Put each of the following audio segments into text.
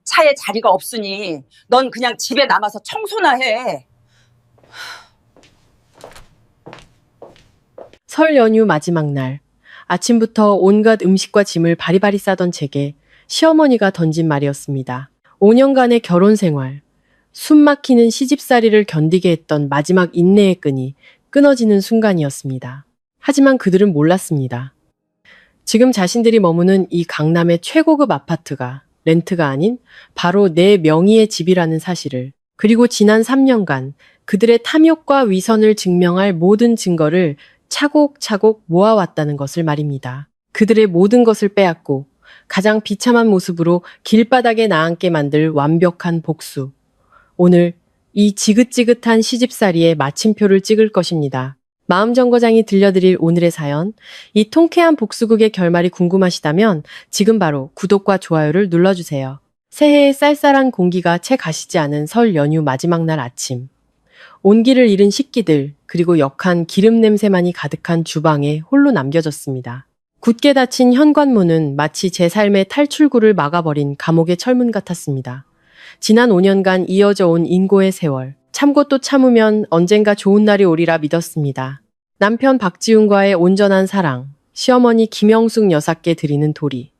차에 자리가 없으니 넌 그냥 집에 남아서 청소나 해. 설 연휴 마지막 날, 아침부터 온갖 음식과 짐을 바리바리 싸던 제게 시어머니가 던진 말이었습니다. 5년간의 결혼 생활, 숨 막히는 시집살이를 견디게 했던 마지막 인내의 끈이 끊어지는 순간이었습니다. 하지만 그들은 몰랐습니다. 지금 자신들이 머무는 이 강남의 최고급 아파트가 렌트가 아닌 바로 내 명의의 집이라는 사실을, 그리고 지난 3년간 그들의 탐욕과 위선을 증명할 모든 증거를 차곡차곡 모아왔다는 것을 말입니다. 그들의 모든 것을 빼앗고 가장 비참한 모습으로 길바닥에 나앉게 만들 완벽한 복수. 오늘 이 지긋지긋한 시집살이에 마침표를 찍을 것입니다. 마음정거장이 들려드릴 오늘의 사연, 이 통쾌한 복수극의 결말이 궁금하시다면 지금 바로 구독과 좋아요를 눌러주세요. 새해의 쌀쌀한 공기가 채 가시지 않은 설 연휴 마지막 날 아침. 온기를 잃은 식기들, 그리고 역한 기름 냄새만이 가득한 주방에 홀로 남겨졌습니다. 굳게 닫힌 현관문은 마치 제 삶의 탈출구를 막아버린 감옥의 철문 같았습니다. 지난 5년간 이어져 온 인고의 세월, 참고 또 참으면 언젠가 좋은 날이 오리라 믿었습니다. 남편 박지훈과의 온전한 사랑, 시어머니 김영숙 여사께 드리는 도리.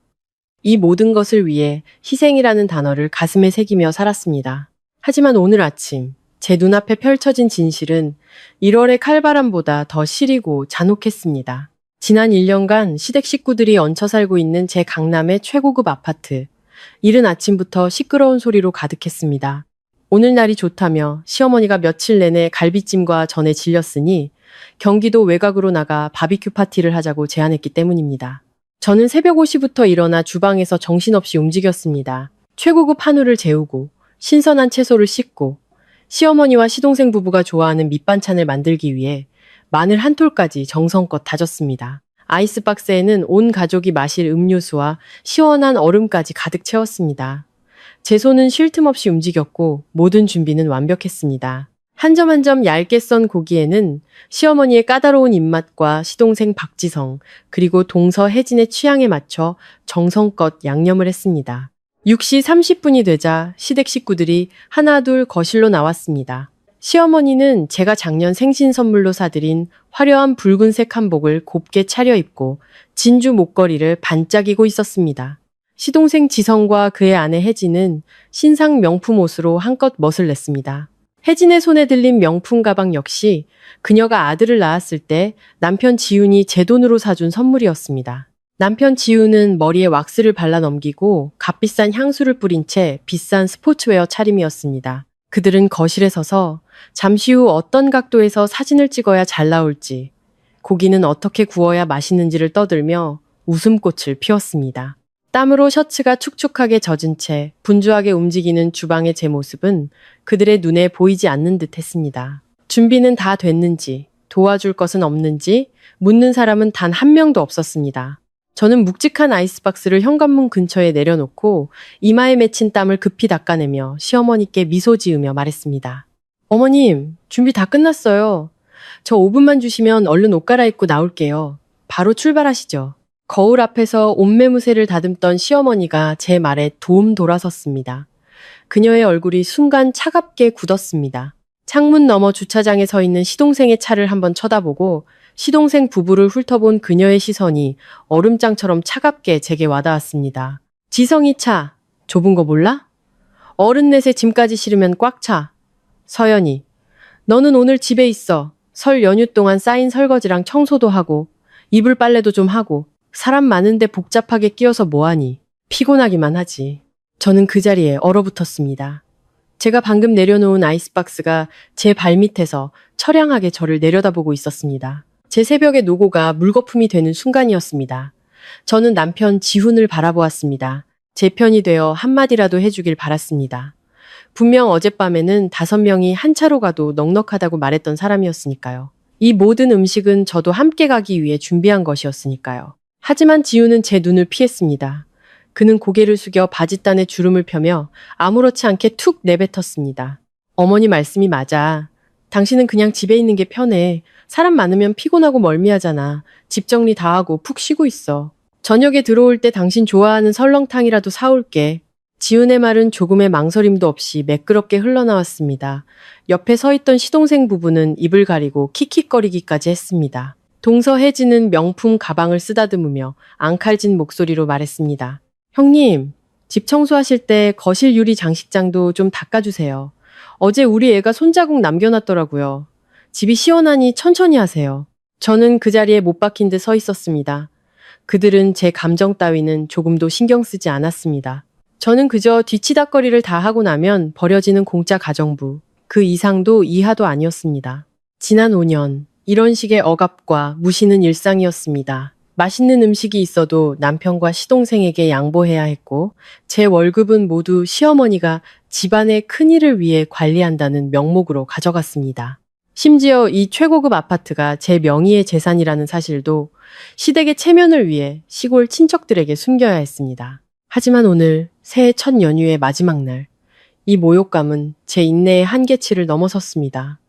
이 모든 것을 위해 희생이라는 단어를 가슴에 새기며 살았습니다. 하지만 오늘 아침, 제 눈앞에 펼쳐진 진실은 1월의 칼바람보다 더 시리고 잔혹했습니다. 지난 1년간 시댁 식구들이 얹혀 살고 있는 제 강남의 최고급 아파트. 이른 아침부터 시끄러운 소리로 가득했습니다. 오늘 날이 좋다며 시어머니가 며칠 내내 갈비찜과 전에 질렸으니 경기도 외곽으로 나가 바비큐 파티를 하자고 제안했기 때문입니다. 저는 새벽 5시부터 일어나 주방에서 정신없이 움직였습니다. 최고급 한우를 재우고 신선한 채소를 씻고 시어머니와 시동생 부부가 좋아하는 밑반찬을 만들기 위해 마늘 한 톨까지 정성껏 다졌습니다. 아이스박스에는 온 가족이 마실 음료수와 시원한 얼음까지 가득 채웠습니다. 제 손은 쉴 틈 없이 움직였고 모든 준비는 완벽했습니다. 한 점 한 점 얇게 썬 고기에는 시어머니의 까다로운 입맛과 시동생 박지성, 그리고 동서 혜진의 취향에 맞춰 정성껏 양념을 했습니다. 6시 30분이 되자 시댁 식구들이 하나둘 거실로 나왔습니다. 시어머니는 제가 작년 생신 선물로 사드린 화려한 붉은색 한복을 곱게 차려입고 진주 목걸이를 반짝이고 있었습니다. 시동생 지성과 그의 아내 혜진은 신상 명품 옷으로 한껏 멋을 냈습니다. 혜진의 손에 들린 명품 가방 역시 그녀가 아들을 낳았을 때 남편 지훈이 제 돈으로 사준 선물이었습니다. 남편 지훈은 머리에 왁스를 발라 넘기고 값비싼 향수를 뿌린 채 비싼 스포츠웨어 차림이었습니다. 그들은 거실에 서서 잠시 후 어떤 각도에서 사진을 찍어야 잘 나올지, 고기는 어떻게 구워야 맛있는지를 떠들며 웃음꽃을 피웠습니다. 땀으로 셔츠가 축축하게 젖은 채 분주하게 움직이는 주방의 제 모습은 그들의 눈에 보이지 않는 듯 했습니다. 준비는 다 됐는지, 도와줄 것은 없는지 묻는 사람은 단 한 명도 없었습니다. 저는 묵직한 아이스박스를 현관문 근처에 내려놓고 이마에 맺힌 땀을 급히 닦아내며 시어머니께 미소 지으며 말했습니다. 어머님, 준비 다 끝났어요. 저 5분만 주시면 얼른 옷 갈아입고 나올게요. 바로 출발하시죠. 거울 앞에서 옷매무새를 다듬던 시어머니가 제 말에 도움 돌아섰습니다. 그녀의 얼굴이 순간 차갑게 굳었습니다. 창문 너머 주차장에 서 있는 시동생의 차를 한번 쳐다보고 시동생 부부를 훑어본 그녀의 시선이 얼음장처럼 차갑게 제게 와닿았습니다. 지성이 차, 좁은 거 몰라? 어른 넷에 짐까지 실으면 꽉 차. 서연이, 너는 오늘 집에 있어. 설 연휴 동안 쌓인 설거지랑 청소도 하고 이불 빨래도 좀 하고 사람 많은데 복잡하게 끼어서 뭐하니? 피곤하기만 하지. 저는 그 자리에 얼어붙었습니다. 제가 방금 내려놓은 아이스박스가 제 발밑에서 처량하게 저를 내려다보고 있었습니다. 제 새벽의 노고가 물거품이 되는 순간이었습니다. 저는 남편 지훈을 바라보았습니다. 제 편이 되어 한마디라도 해주길 바랐습니다. 분명 어젯밤에는 5명이 한 차로 가도 넉넉하다고 말했던 사람이었으니까요. 이 모든 음식은 저도 함께 가기 위해 준비한 것이었으니까요. 하지만 지훈은 제 눈을 피했습니다. 그는 고개를 숙여 바짓단에 주름을 펴며 아무렇지 않게 툭 내뱉었습니다. 어머니 말씀이 맞아. 당신은 그냥 집에 있는 게 편해. 사람 많으면 피곤하고 멀미하잖아. 집 정리 다 하고 푹 쉬고 있어. 저녁에 들어올 때 당신 좋아하는 설렁탕이라도 사올게. 지은의 말은 조금의 망설임도 없이 매끄럽게 흘러나왔습니다. 옆에 서 있던 시동생 부부는 입을 가리고 킥킥거리기까지 했습니다. 동서혜진은 명품 가방을 쓰다듬으며 앙칼진 목소리로 말했습니다. 형님, 집 청소하실 때 거실 유리 장식장도 좀 닦아주세요. 어제 우리 애가 손자국 남겨놨더라고요. 집이 시원하니 천천히 하세요. 저는 그 자리에 못 박힌 듯 서 있었습니다. 그들은 제 감정 따위는 조금도 신경 쓰지 않았습니다. 저는 그저 뒤치다꺼리를 다 하고 나면 버려지는 공짜 가정부, 그 이상도 이하도 아니었습니다. 지난 5년, 이런 식의 억압과 무시는 일상이었습니다. 맛있는 음식이 있어도 남편과 시동생에게 양보해야 했고, 제 월급은 모두 시어머니가 집안의 큰일을 위해 관리한다는 명목으로 가져갔습니다. 심지어 이 최고급 아파트가 제 명의의 재산이라는 사실도 시댁의 체면을 위해 시골 친척들에게 숨겨야 했습니다. 하지만 오늘 새해 첫 연휴의 마지막 날, 이 모욕감은 제 인내의 한계치를 넘어섰습니다.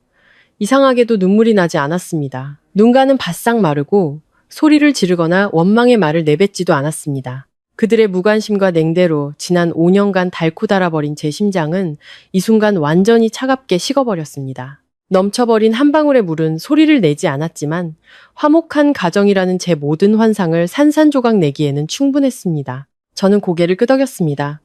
이상하게도 눈물이 나지 않았습니다. 눈가는 바싹 마르고 소리를 지르거나 원망의 말을 내뱉지도 않았습니다. 그들의 무관심과 냉대로 지난 5년간 닳고 닳아버린 제 심장은 이 순간 완전히 차갑게 식어버렸습니다. 넘쳐버린 한 방울의 물은 소리를 내지 않았지만 화목한 가정이라는 제 모든 환상을 산산조각 내기에는 충분했습니다. 저는 고개를 끄덕였습니다.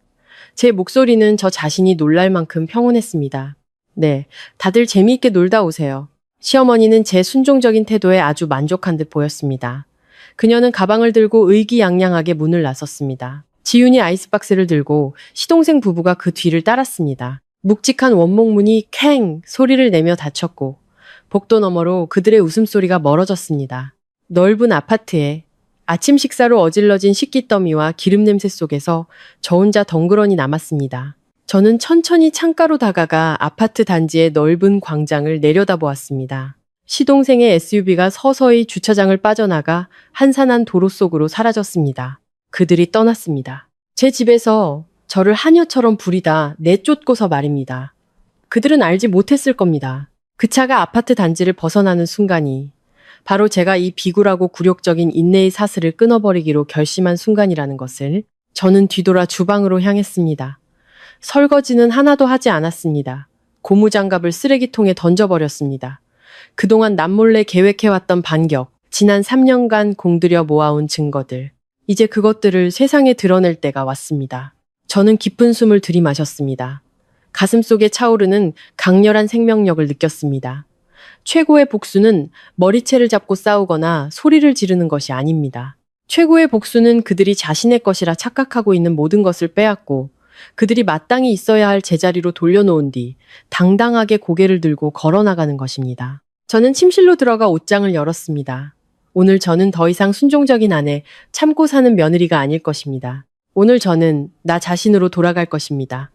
제 목소리는 저 자신이 놀랄 만큼 평온했습니다. 네, 다들 재미있게 놀다 오세요. 시어머니는 제 순종적인 태도에 아주 만족한 듯 보였습니다. 그녀는 가방을 들고 의기양양하게 문을 나섰습니다. 지윤이 아이스박스를 들고 시동생 부부가 그 뒤를 따랐습니다. 묵직한 원목문이 캥 소리를 내며 닫혔고 복도 너머로 그들의 웃음소리가 멀어졌습니다. 넓은 아파트에 아침 식사로 어질러진 식기더미와 기름 냄새 속에서 저 혼자 덩그러니 남았습니다. 저는 천천히 창가로 다가가 아파트 단지의 넓은 광장을 내려다보았습니다. 시동생의 SUV가 서서히 주차장을 빠져나가 한산한 도로 속으로 사라졌습니다. 그들이 떠났습니다. 제 집에서 저를 하녀처럼 부리다 내쫓고서 말입니다. 그들은 알지 못했을 겁니다. 그 차가 아파트 단지를 벗어나는 순간이 바로 제가 이 비굴하고 굴욕적인 인내의 사슬을 끊어버리기로 결심한 순간이라는 것을. 저는 뒤돌아 주방으로 향했습니다. 설거지는 하나도 하지 않았습니다. 고무장갑을 쓰레기통에 던져버렸습니다. 그동안 남몰래 계획해왔던 반격, 지난 3년간 공들여 모아온 증거들. 이제 그것들을 세상에 드러낼 때가 왔습니다. 저는 깊은 숨을 들이마셨습니다. 가슴속에 차오르는 강렬한 생명력을 느꼈습니다. 최고의 복수는 머리채를 잡고 싸우거나 소리를 지르는 것이 아닙니다. 최고의 복수는 그들이 자신의 것이라 착각하고 있는 모든 것을 빼앗고 그들이 마땅히 있어야 할 제자리로 돌려놓은 뒤 당당하게 고개를 들고 걸어나가는 것입니다. 저는 침실로 들어가 옷장을 열었습니다. 오늘 저는 더 이상 순종적인 아내, 참고 사는 며느리가 아닐 것입니다. 오늘 저는 나 자신으로 돌아갈 것입니다.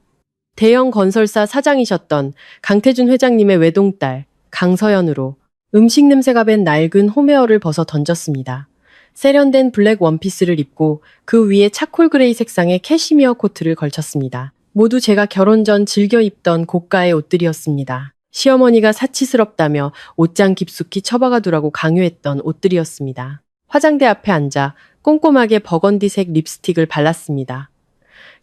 대형 건설사 사장이셨던 강태준 회장님의 외동딸 강서연으로 음식 냄새가 밴 낡은 홈웨어를 벗어 던졌습니다. 세련된 블랙 원피스를 입고 그 위에 차콜 그레이 색상의 캐시미어 코트를 걸쳤습니다. 모두 제가 결혼 전 즐겨 입던 고가의 옷들이었습니다. 시어머니가 사치스럽다며 옷장 깊숙이 처박아 두라고 강요했던 옷들이었습니다. 화장대 앞에 앉아 꼼꼼하게 버건디색 립스틱을 발랐습니다.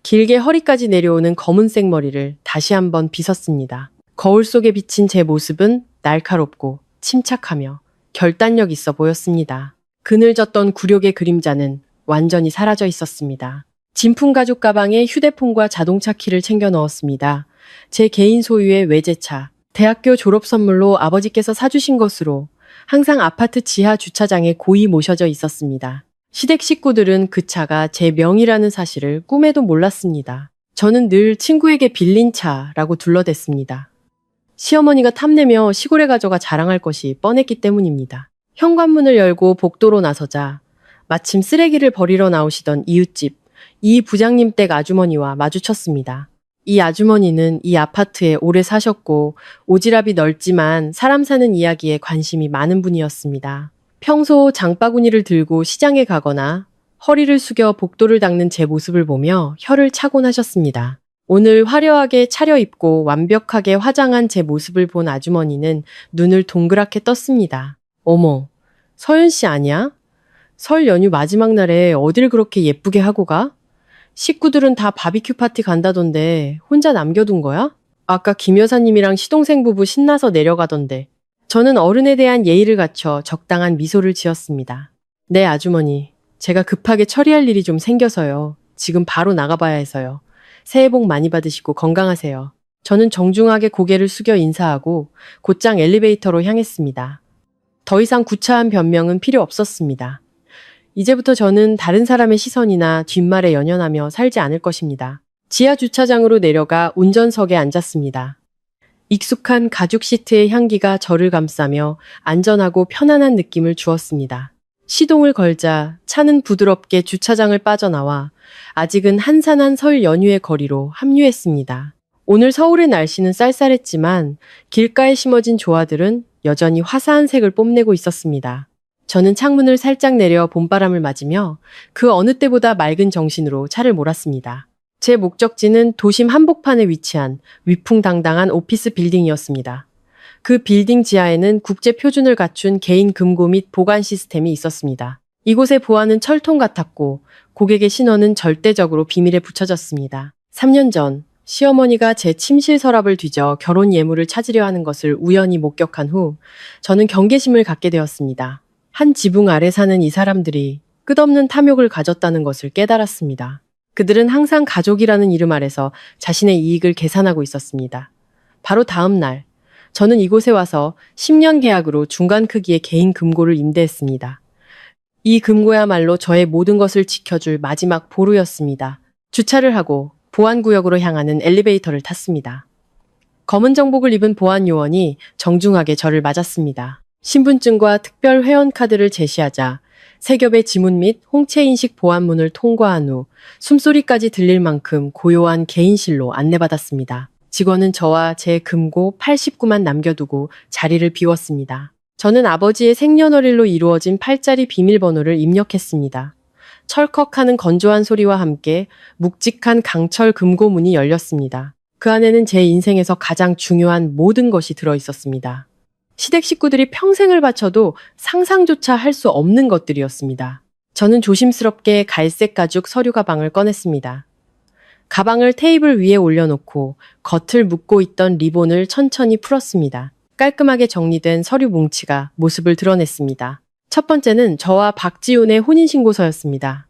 길게 허리까지 내려오는 검은색 머리를 다시 한번 빗었습니다. 거울 속에 비친 제 모습은 날카롭고 침착하며 결단력 있어 보였습니다. 그늘졌던 굴욕의 그림자는 완전히 사라져 있었습니다. 진품 가죽 가방에 휴대폰과 자동차 키를 챙겨 넣었습니다. 제 개인 소유의 외제차, 대학교 졸업 선물로 아버지께서 사주신 것으로 항상 아파트 지하 주차장에 고이 모셔져 있었습니다. 시댁 식구들은 그 차가 제 명의라는 사실을 꿈에도 몰랐습니다. 저는 늘 친구에게 빌린 차라고 둘러댔습니다. 시어머니가 탐내며 시골에 가져가 자랑할 것이 뻔했기 때문입니다. 현관문을 열고 복도로 나서자 마침 쓰레기를 버리러 나오시던 이웃집 이 부장님 댁 아주머니와 마주쳤습니다. 이 아주머니는 이 아파트에 오래 사셨고 오지랖이 넓지만 사람 사는 이야기에 관심이 많은 분이었습니다. 평소 장바구니를 들고 시장에 가거나 허리를 숙여 복도를 닦는 제 모습을 보며 혀를 차곤 하셨습니다. 오늘 화려하게 차려입고 완벽하게 화장한 제 모습을 본 아주머니는 눈을 동그랗게 떴습니다. 어머, 서연 씨 아니야? 설 연휴 마지막 날에 어딜 그렇게 예쁘게 하고 가? 식구들은 다 바비큐 파티 간다던데 혼자 남겨둔 거야? 아까 김 여사님이랑 시동생 부부 신나서 내려가던데. 저는 어른에 대한 예의를 갖춰 적당한 미소를 지었습니다. 네, 아주머니. 제가 급하게 처리할 일이 좀 생겨서요. 지금 바로 나가봐야 해서요. 새해 복 많이 받으시고 건강하세요. 저는 정중하게 고개를 숙여 인사하고 곧장 엘리베이터로 향했습니다. 더 이상 구차한 변명은 필요 없었습니다. 이제부터 저는 다른 사람의 시선이나 뒷말에 연연하며 살지 않을 것입니다. 지하 주차장으로 내려가 운전석에 앉았습니다. 익숙한 가죽 시트의 향기가 저를 감싸며 안전하고 편안한 느낌을 주었습니다. 시동을 걸자 차는 부드럽게 주차장을 빠져나와 아직은 한산한 설 연휴의 거리로 합류했습니다. 오늘 서울의 날씨는 쌀쌀했지만 길가에 심어진 조화들은 여전히 화사한 색을 뽐내고 있었습니다. 저는 창문을 살짝 내려 봄바람을 맞으며 그 어느 때보다 맑은 정신으로 차를 몰았습니다. 제 목적지는 도심 한복판에 위치한 위풍당당한 오피스 빌딩이었습니다. 그 빌딩 지하에는 국제 표준을 갖춘 개인 금고 및 보관 시스템이 있었습니다. 이곳의 보안은 철통 같았고 고객의 신원은 절대적으로 비밀에 붙여졌습니다. 3년 전 시어머니가 제 침실 서랍을 뒤져 결혼 예물을 찾으려 하는 것을 우연히 목격한 후 저는 경계심을 갖게 되었습니다. 한 지붕 아래 사는 이 사람들이 끝없는 탐욕을 가졌다는 것을 깨달았습니다. 그들은 항상 가족이라는 이름 아래서 자신의 이익을 계산하고 있었습니다. 바로 다음 날, 저는 이곳에 와서 10년 계약으로 중간 크기의 개인 금고를 임대했습니다. 이 금고야말로 저의 모든 것을 지켜줄 마지막 보루였습니다. 주차를 하고 보안구역으로 향하는 엘리베이터를 탔습니다. 검은 정복을 입은 보안 요원이 정중하게 저를 맞았습니다. 신분증과 특별 회원카드를 제시하자 세 겹의 지문 및 홍채 인식 보안문을 통과한 후 숨소리까지 들릴 만큼 고요한 개인실로 안내받았습니다. 직원은 저와 제 금고 89만 남겨두고 자리를 비웠습니다. 저는 아버지의 생년월일로 이루어진 8자리 비밀번호를 입력했습니다. 철컥하는 건조한 소리와 함께 묵직한 강철 금고문이 열렸습니다. 그 안에는 제 인생에서 가장 중요한 모든 것이 들어있었습니다. 시댁 식구들이 평생을 바쳐도 상상조차 할 수 없는 것들이었습니다. 저는 조심스럽게 갈색 가죽 서류 가방을 꺼냈습니다. 가방을 테이블 위에 올려놓고 겉을 묶고 있던 리본을 천천히 풀었습니다. 깔끔하게 정리된 서류 뭉치가 모습을 드러냈습니다. 첫 번째는 저와 박지훈의 혼인신고서였습니다.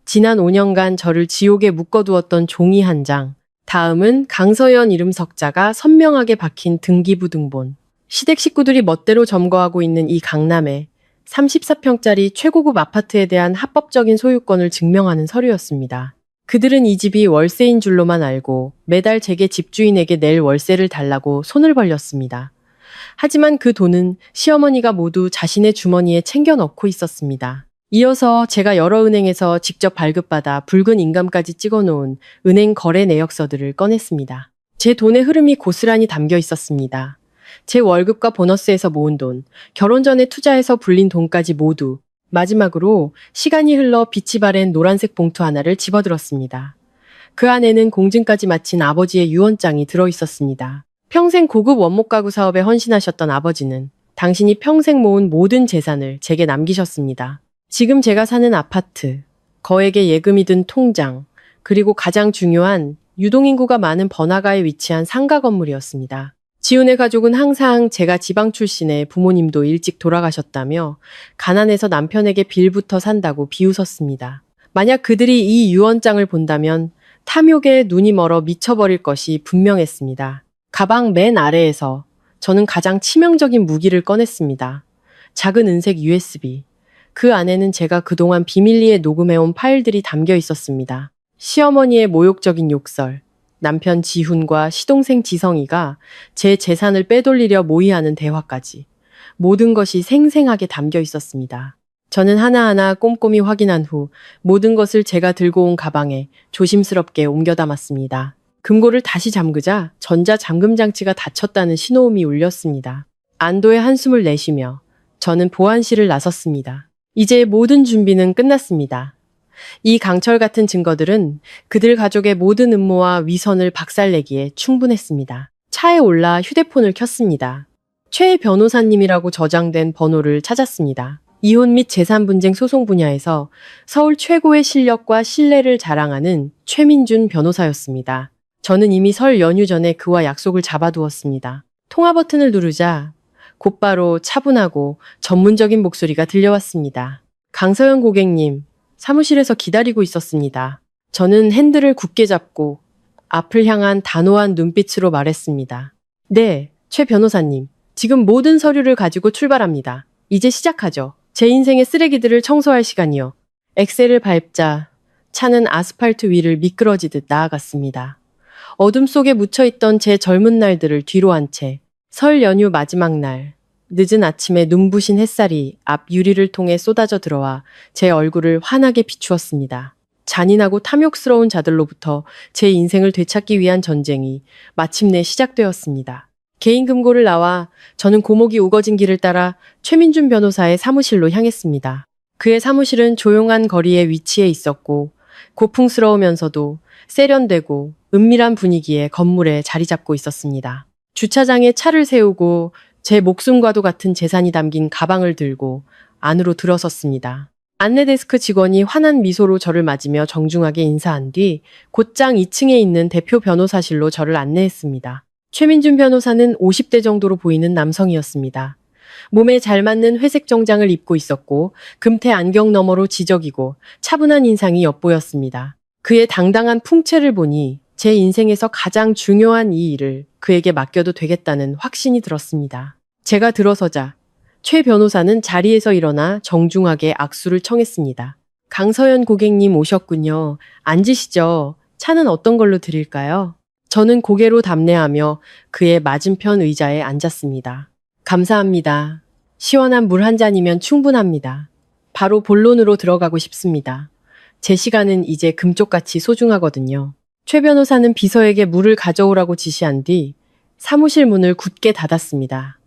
지난 5년간 저를 지옥에 묶어두었던 종이 한 장. 다음은 강서연 이름 석자가 선명하게 박힌 등기부 등본. 시댁 식구들이 멋대로 점거하고 있는 이 강남에 34평짜리 최고급 아파트에 대한 합법적인 소유권을 증명하는 서류였습니다. 그들은 이 집이 월세인 줄로만 알고 매달 제게 집주인에게 낼 월세를 달라고 손을 벌렸습니다. 하지만 그 돈은 시어머니가 모두 자신의 주머니에 챙겨 넣고 있었습니다. 이어서 제가 여러 은행에서 직접 발급받아 붉은 인감까지 찍어놓은 은행 거래 내역서들을 꺼냈습니다. 제 돈의 흐름이 고스란히 담겨 있었습니다. 제 월급과 보너스에서 모은 돈, 결혼 전에 투자해서 불린 돈까지 모두, 마지막으로 시간이 흘러 빛이 바랜 노란색 봉투 하나를 집어들었습니다. 그 안에는 공증까지 마친 아버지의 유언장이 들어있었습니다. 평생 고급 원목 가구 사업에 헌신하셨던 아버지는 당신이 평생 모은 모든 재산을 제게 남기셨습니다. 지금 제가 사는 아파트, 거액의 예금이 든 통장, 그리고 가장 중요한 유동인구가 많은 번화가에 위치한 상가 건물이었습니다. 지훈의 가족은 항상 제가 지방 출신의 부모님도 일찍 돌아가셨다며 가난해서 남편에게 빌부터 산다고 비웃었습니다. 만약 그들이 이 유언장을 본다면 탐욕에 눈이 멀어 미쳐버릴 것이 분명했습니다. 가방 맨 아래에서 저는 가장 치명적인 무기를 꺼냈습니다. 작은 은색 USB. 그 안에는 제가 그동안 비밀리에 녹음해온 파일들이 담겨 있었습니다. 시어머니의 모욕적인 욕설, 남편 지훈과 시동생 지성이가 제 재산을 빼돌리려 모의하는 대화까지 모든 것이 생생하게 담겨 있었습니다. 저는 하나하나 꼼꼼히 확인한 후 모든 것을 제가 들고 온 가방에 조심스럽게 옮겨 담았습니다. 금고를 다시 잠그자 전자잠금 장치가 닫혔다는 신호음이 울렸습니다. 안도의 한숨을 내쉬며 저는 보안실을 나섰습니다. 이제 모든 준비는 끝났습니다. 이 강철 같은 증거들은 그들 가족의 모든 음모와 위선을 박살내기에 충분했습니다. 차에 올라 휴대폰을 켰습니다. 최 변호사님이라고 저장된 번호를 찾았습니다. 이혼 및 재산 분쟁 소송 분야에서 서울 최고의 실력과 신뢰를 자랑하는 최민준 변호사였습니다. 저는 이미 설 연휴 전에 그와 약속을 잡아두었습니다. 통화 버튼을 누르자 곧바로 차분하고 전문적인 목소리가 들려왔습니다. 강서연 고객님, 사무실에서 기다리고 있었습니다. 저는 핸들을 굳게 잡고 앞을 향한 단호한 눈빛으로 말했습니다. 네, 최 변호사님. 지금 모든 서류를 가지고 출발합니다. 이제 시작하죠. 제 인생의 쓰레기들을 청소할 시간이요. 엑셀을 밟자 차는 아스팔트 위를 미끄러지듯 나아갔습니다. 어둠 속에 묻혀있던 제 젊은 날들을 뒤로 한 채 설 연휴 마지막 날 늦은 아침에 눈부신 햇살이 앞 유리를 통해 쏟아져 들어와 제 얼굴을 환하게 비추었습니다. 잔인하고 탐욕스러운 자들로부터 제 인생을 되찾기 위한 전쟁이 마침내 시작되었습니다. 개인 금고를 나와 저는 고목이 우거진 길을 따라 최민준 변호사의 사무실로 향했습니다. 그의 사무실은 조용한 거리에 위치해 있었고 고풍스러우면서도 세련되고 은밀한 분위기의 건물에 자리 잡고 있었습니다. 주차장에 차를 세우고 제 목숨과도 같은 재산이 담긴 가방을 들고 안으로 들어섰습니다. 안내데스크 직원이 환한 미소로 저를 맞으며 정중하게 인사한 뒤 곧장 2층에 있는 대표 변호사실로 저를 안내했습니다. 최민준 변호사는 50대 정도로 보이는 남성이었습니다. 몸에 잘 맞는 회색 정장을 입고 있었고 금태 안경 너머로 지적이고 차분한 인상이 엿보였습니다. 그의 당당한 풍채를 보니 제 인생에서 가장 중요한 이 일을 그에게 맡겨도 되겠다는 확신이 들었습니다. 제가 들어서자 최 변호사는 자리에서 일어나 정중하게 악수를 청했습니다. 강서연 고객님 오셨군요. 앉으시죠. 차는 어떤 걸로 드릴까요? 저는 고개로 답례하며 그의 맞은편 의자에 앉았습니다. 감사합니다. 시원한 물 한 잔이면 충분합니다. 바로 본론으로 들어가고 싶습니다. 제 시간은 이제 금쪽같이 소중하거든요. 최 변호사는 비서에게 물을 가져오라고 지시한 뒤 사무실 문을 굳게 닫았습니다.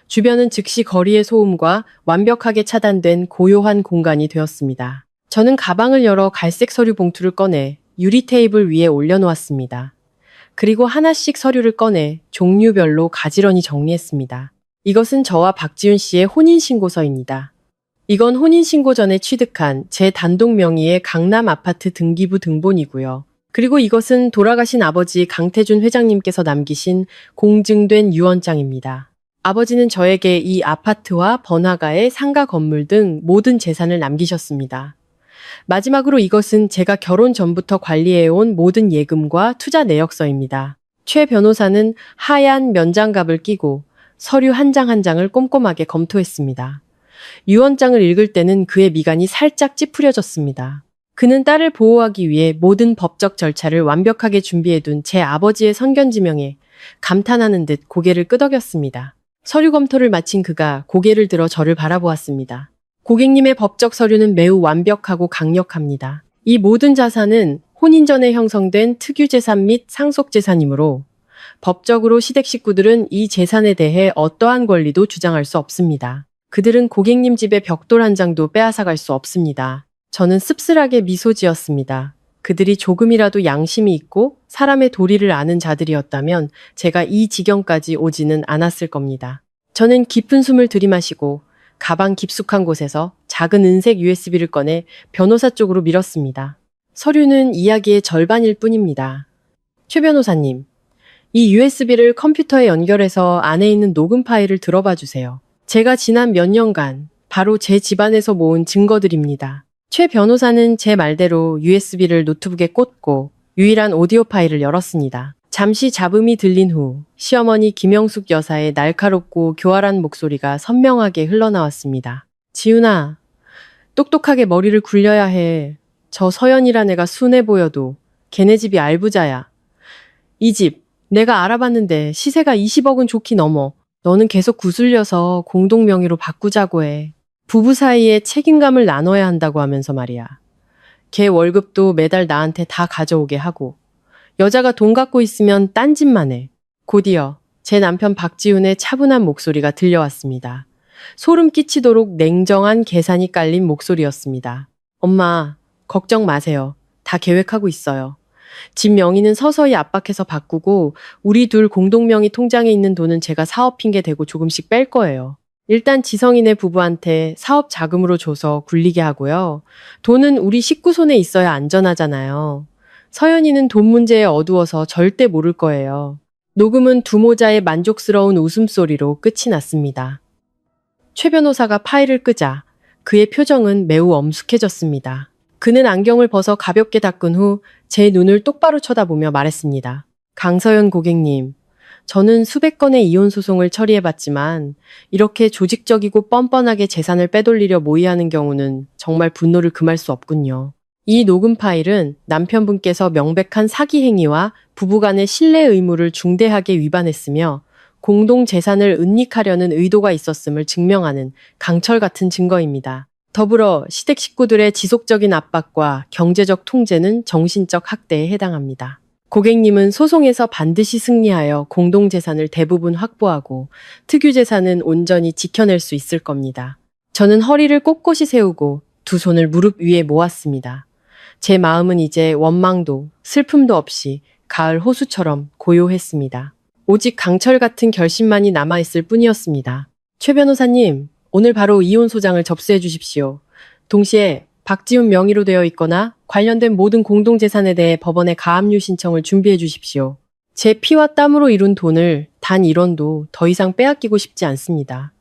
주변은 즉시 거리의 소음과 완벽하게 차단된 고요한 공간이 되었습니다. 저는 가방을 열어 갈색 서류 봉투를 꺼내 유리 테이블 위에 올려놓았습니다. 그리고 하나씩 서류를 꺼내 종류별로 가지런히 정리했습니다. 이것은 저와 박지훈 씨의 혼인신고서입니다. 이건 혼인신고 전에 취득한 제 단독 명의의 강남 아파트 등기부 등본이고요. 그리고 이것은 돌아가신 아버지 강태준 회장님께서 남기신 공증된 유언장입니다. 아버지는 저에게 이 아파트와 번화가의 상가 건물 등 모든 재산을 남기셨습니다. 마지막으로 이것은 제가 결혼 전부터 관리해온 모든 예금과 투자 내역서입니다. 최 변호사는 하얀 면장갑을 끼고 서류 한 장 한 장을 꼼꼼하게 검토했습니다. 유언장을 읽을 때는 그의 미간이 살짝 찌푸려졌습니다. 그는 딸을 보호하기 위해 모든 법적 절차를 완벽하게 준비해둔 제 아버지의 선견지명에 감탄하는 듯 고개를 끄덕였습니다. 서류 검토를 마친 그가 고개를 들어 저를 바라보았습니다. 고객님의 법적 서류는 매우 완벽하고 강력합니다. 이 모든 자산은 혼인 전에 형성된 특유재산 및 상속재산이므로 법적으로 시댁 식구들은 이 재산에 대해 어떠한 권리도 주장할 수 없습니다. 그들은 고객님 집의 벽돌 한 장도 빼앗아갈 수 없습니다. 저는 씁쓸하게 미소 지었습니다. 그들이 조금이라도 양심이 있고 사람의 도리를 아는 자들이었다면 제가 이 지경까지 오지는 않았을 겁니다. 저는 깊은 숨을 들이마시고 가방 깊숙한 곳에서 작은 은색 USB를 꺼내 변호사 쪽으로 밀었습니다. 서류는 이야기의 절반일 뿐입니다. 최 변호사님, 이 USB를 컴퓨터에 연결해서 안에 있는 녹음 파일을 들어봐 주세요. 제가 지난 몇 년간 바로 제 집안에서 모은 증거들입니다. 최 변호사는 제 말대로 USB를 노트북에 꽂고 유일한 오디오 파일을 열었습니다. 잠시 잡음이 들린 후 시어머니 김영숙 여사의 날카롭고 교활한 목소리가 선명하게 흘러나왔습니다. 지훈아, 똑똑하게 머리를 굴려야 해. 저 서연이란 애가 순해 보여도 걔네 집이 알부자야. 이 집 내가 알아봤는데 시세가 20억은 좋게 넘어. 너는 계속 구슬려서 공동 명의로 바꾸자고 해. 부부 사이에 책임감을 나눠야 한다고 하면서 말이야. 걔 월급도 매달 나한테 다 가져오게 하고 여자가 돈 갖고 있으면 딴짓만 해. 곧이어 제 남편 박지훈의 차분한 목소리가 들려왔습니다. 소름 끼치도록 냉정한 계산이 깔린 목소리였습니다. 엄마, 걱정 마세요. 다 계획하고 있어요. 집 명의는 서서히 압박해서 바꾸고 우리 둘 공동명의 통장에 있는 돈은 제가 사업 핑계 대고 조금씩 뺄 거예요. 일단 지성이네 부부한테 사업 자금으로 줘서 굴리게 하고요. 돈은 우리 식구 손에 있어야 안전하잖아요. 서연이는 돈 문제에 어두워서 절대 모를 거예요. 녹음은 두 모자의 만족스러운 웃음소리로 끝이 났습니다. 최 변호사가 파일을 끄자 그의 표정은 매우 엄숙해졌습니다. 그는 안경을 벗어 가볍게 닦은 후 제 눈을 똑바로 쳐다보며 말했습니다. 강서연 고객님, 저는 수백 건의 이혼 소송을 처리해봤지만 이렇게 조직적이고 뻔뻔하게 재산을 빼돌리려 모의하는 경우는 정말 분노를 금할 수 없군요. 이 녹음 파일은 남편분께서 명백한 사기 행위와 부부간의 신뢰 의무를 중대하게 위반했으며 공동 재산을 은닉하려는 의도가 있었음을 증명하는 강철 같은 증거입니다. 더불어 시댁 식구들의 지속적인 압박과 경제적 통제는 정신적 학대에 해당합니다. 고객님은 소송에서 반드시 승리하여 공동재산을 대부분 확보하고 특유재산은 온전히 지켜낼 수 있을 겁니다. 저는 허리를 꼿꼿이 세우고 두 손을 무릎 위에 모았습니다. 제 마음은 이제 원망도 슬픔도 없이 가을 호수처럼 고요했습니다. 오직 강철 같은 결심만이 남아있을 뿐이었습니다. 최 변호사님, 오늘 바로 이혼 소장을 접수해 주십시오. 동시에 박지훈 명의로 되어 있거나 관련된 모든 공동재산에 대해 법원에 가압류 신청을 준비해 주십시오. 제 피와 땀으로 이룬 돈을 단 1원도 더 이상 빼앗기고 싶지 않습니다.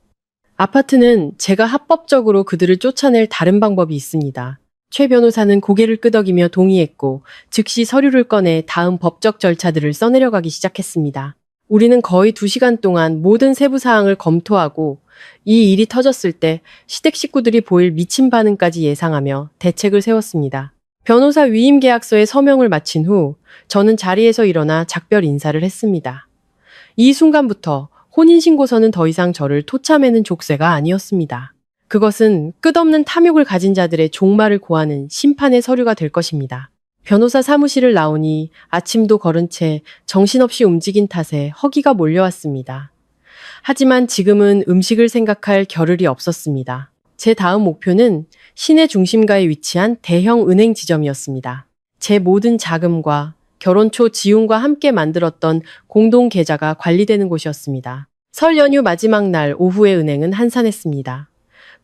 아파트는 제가 합법적으로 그들을 쫓아낼 다른 방법이 있습니다. 최 변호사는 고개를 끄덕이며 동의했고 즉시 서류를 꺼내 다음 법적 절차들을 써내려가기 시작했습니다. 우리는 거의 2시간 동안 모든 세부 사항을 검토하고 이 일이 터졌을 때 시댁 식구들이 보일 미친 반응까지 예상하며 대책을 세웠습니다. 변호사 위임 계약서에 서명을 마친 후 저는 자리에서 일어나 작별 인사를 했습니다. 이 순간부터 혼인신고서는 더 이상 저를 토참해는 족쇄가 아니었습니다. 그것은 끝없는 탐욕을 가진 자들의 종말을 고하는 심판의 서류가 될 것입니다. 변호사 사무실을 나오니 아침도 거른 채 정신없이 움직인 탓에 허기가 몰려왔습니다. 하지만 지금은 음식을 생각할 겨를이 없었습니다. 제 다음 목표는 시내 중심가에 위치한 대형 은행 지점이었습니다. 제 모든 자금과 결혼 초 지훈과 함께 만들었던 공동 계좌가 관리되는 곳이었습니다. 설 연휴 마지막 날 오후에 은행은 한산했습니다.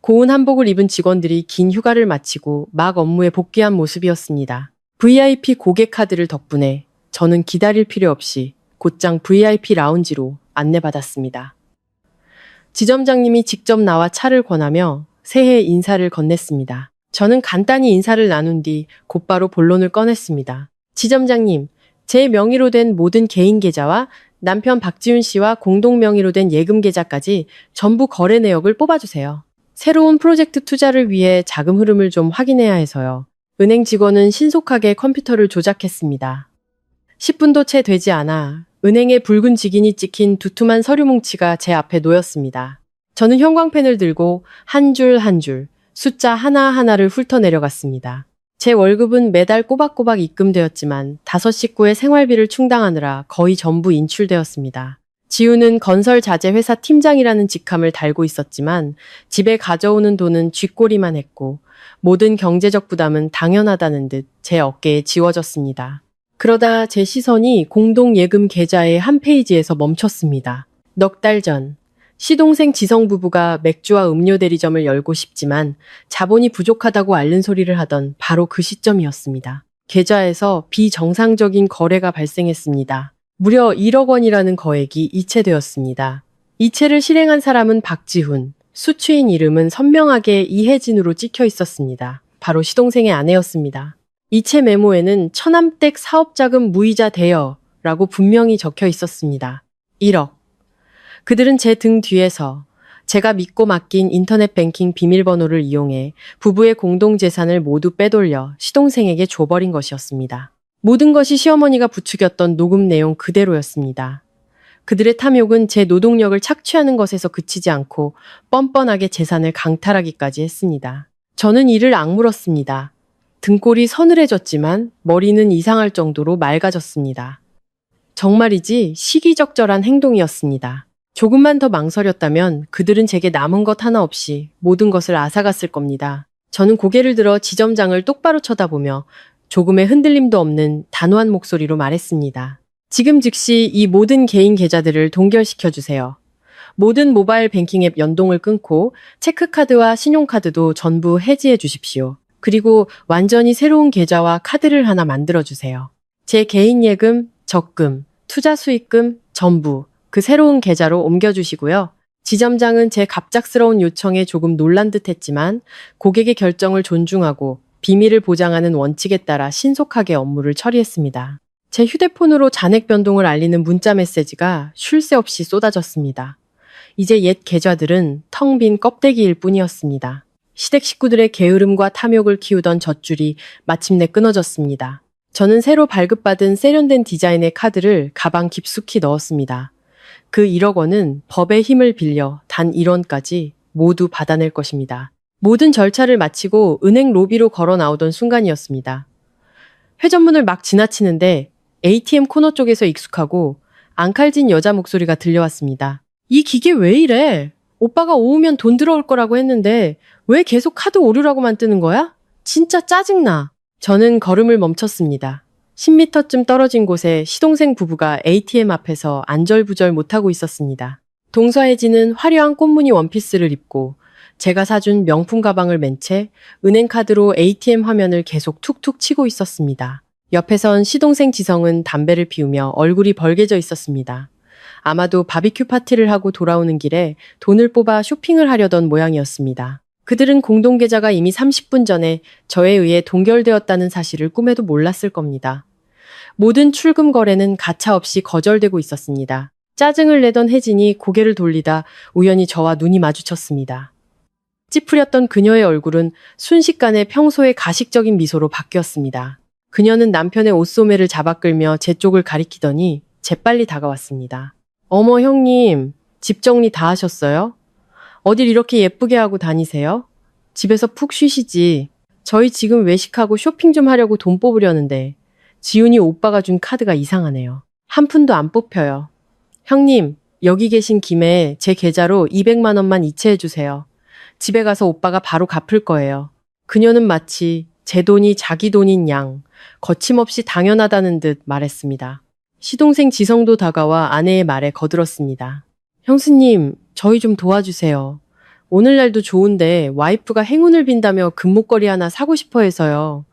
고운 한복을 입은 직원들이 긴 휴가를 마치고 막 업무에 복귀한 모습이었습니다. VIP 고객 카드를 덕분에 저는 기다릴 필요 없이 곧장 VIP 라운지로 안내받았습니다. 지점장님이 직접 나와 차를 권하며 새해 인사를 건넸습니다. 저는 간단히 인사를 나눈 뒤 곧바로 본론을 꺼냈습니다. 지점장님, 제 명의로 된 모든 개인 계좌와 남편 박지훈 씨와 공동 명의로 된 예금 계좌까지 전부 거래 내역을 뽑아주세요. 새로운 프로젝트 투자를 위해 자금 흐름을 좀 확인해야 해서요. 은행 직원은 신속하게 컴퓨터를 조작했습니다. 10분도 채 되지 않아 은행의 붉은 직인이 찍힌 두툼한 서류 뭉치가 제 앞에 놓였습니다. 저는 형광펜을 들고 한 줄 한 줄 숫자 하나하나를 훑어내려갔습니다. 제 월급은 매달 꼬박꼬박 입금되었지만 5 식구의 생활비를 충당하느라 거의 전부 인출되었습니다. 지우는 건설 자재 회사 팀장이라는 직함을 달고 있었지만 집에 가져오는 돈은 쥐꼬리만 했고 모든 경제적 부담은 당연하다는 듯 제 어깨에 지워졌습니다. 그러다 제 시선이 공동 예금 계좌의 한 페이지에서 멈췄습니다. 넉 달 전 시동생 지성 부부가 맥주와 음료 대리점을 열고 싶지만 자본이 부족하다고 앓는 소리를 하던 바로 그 시점이었습니다. 계좌에서 비정상적인 거래가 발생했습니다. 무려 1억 원이라는 거액이 이체되었습니다. 이체를 실행한 사람은 박지훈, 수취인 이름은 선명하게 이혜진으로 찍혀 있었습니다. 바로 시동생의 아내였습니다. 이체 메모에는 처남댁 사업자금 무이자 대여라고 분명히 적혀 있었습니다. 1억. 그들은 제 등 뒤에서 제가 믿고 맡긴 인터넷 뱅킹 비밀번호를 이용해 부부의 공동재산을 모두 빼돌려 시동생에게 줘버린 것이었습니다. 모든 것이 시어머니가 부추겼던 녹음 내용 그대로였습니다. 그들의 탐욕은 제 노동력을 착취하는 것에서 그치지 않고 뻔뻔하게 재산을 강탈하기까지 했습니다. 저는 이를 악물었습니다. 등골이 서늘해졌지만 머리는 이상할 정도로 맑아졌습니다. 정말이지 시기적절한 행동이었습니다. 조금만 더 망설였다면 그들은 제게 남은 것 하나 없이 모든 것을 앗아갔을 겁니다. 저는 고개를 들어 지점장을 똑바로 쳐다보며 조금의 흔들림도 없는 단호한 목소리로 말했습니다. 지금 즉시 이 모든 개인 계좌들을 동결시켜 주세요. 모든 모바일 뱅킹 앱 연동을 끊고 체크카드와 신용카드도 전부 해지해 주십시오. 그리고 완전히 새로운 계좌와 카드를 하나 만들어 주세요. 제 개인 예금, 적금, 투자 수익금 전부 그 새로운 계좌로 옮겨주시고요. 지점장은 제 갑작스러운 요청에 조금 놀란 듯 했지만 고객의 결정을 존중하고 비밀을 보장하는 원칙에 따라 신속하게 업무를 처리했습니다. 제 휴대폰으로 잔액 변동을 알리는 문자 메시지가 쉴 새 없이 쏟아졌습니다. 이제 옛 계좌들은 텅 빈 껍데기일 뿐이었습니다. 시댁 식구들의 게으름과 탐욕을 키우던 젖줄이 마침내 끊어졌습니다. 저는 새로 발급받은 세련된 디자인의 카드를 가방 깊숙이 넣었습니다. 그 1억 원은 법의 힘을 빌려 단 1원까지 모두 받아낼 것입니다. 모든 절차를 마치고 은행 로비로 걸어 나오던 순간이었습니다. 회전문을 막 지나치는데 ATM 코너 쪽에서 익숙하고 앙칼진 여자 목소리가 들려왔습니다. 이 기계 왜 이래? 오빠가 오후면 돈 들어올 거라고 했는데 왜 계속 카드 오류라고만 뜨는 거야? 진짜 짜증나. 저는 걸음을 멈췄습니다. 10m쯤 떨어진 곳에 시동생 부부가 ATM 앞에서 안절부절 못하고 있었습니다. 동서혜진은 화려한 꽃무늬 원피스를 입고 제가 사준 명품 가방을 맨 채 은행카드로 ATM 화면을 계속 툭툭 치고 있었습니다. 옆에선 시동생 지성은 담배를 피우며 얼굴이 벌개져 있었습니다. 아마도 바비큐 파티를 하고 돌아오는 길에 돈을 뽑아 쇼핑을 하려던 모양이었습니다. 그들은 공동계좌가 이미 30분 전에 저에 의해 동결되었다는 사실을 꿈에도 몰랐을 겁니다. 모든 출금 거래는 가차없이 거절되고 있었습니다. 짜증을 내던 혜진이 고개를 돌리다 우연히 저와 눈이 마주쳤습니다. 찌푸렸던 그녀의 얼굴은 순식간에 평소의 가식적인 미소로 바뀌었습니다. 그녀는 남편의 옷소매를 잡아 끌며 제 쪽을 가리키더니 재빨리 다가왔습니다. 어머 형님, 집 정리 다 하셨어요? 어딜 이렇게 예쁘게 하고 다니세요? 집에서 푹 쉬시지. 저희 지금 외식하고 쇼핑 좀 하려고 돈 뽑으려는데 지훈이 오빠가 준 카드가 이상하네요. 한 푼도 안 뽑혀요. 형님, 여기 계신 김에 제 계좌로 200만 원만 이체해 주세요. 집에 가서 오빠가 바로 갚을 거예요. 그녀는 마치 제 돈이 자기 돈인 양 거침없이 당연하다는 듯 말했습니다. 시동생 지성도 다가와 아내의 말에 거들었습니다. 형수님, 저희 좀 도와주세요. 오늘날도 좋은데 와이프가 행운을 빈다며 금목걸이 하나 사고 싶어 해서요.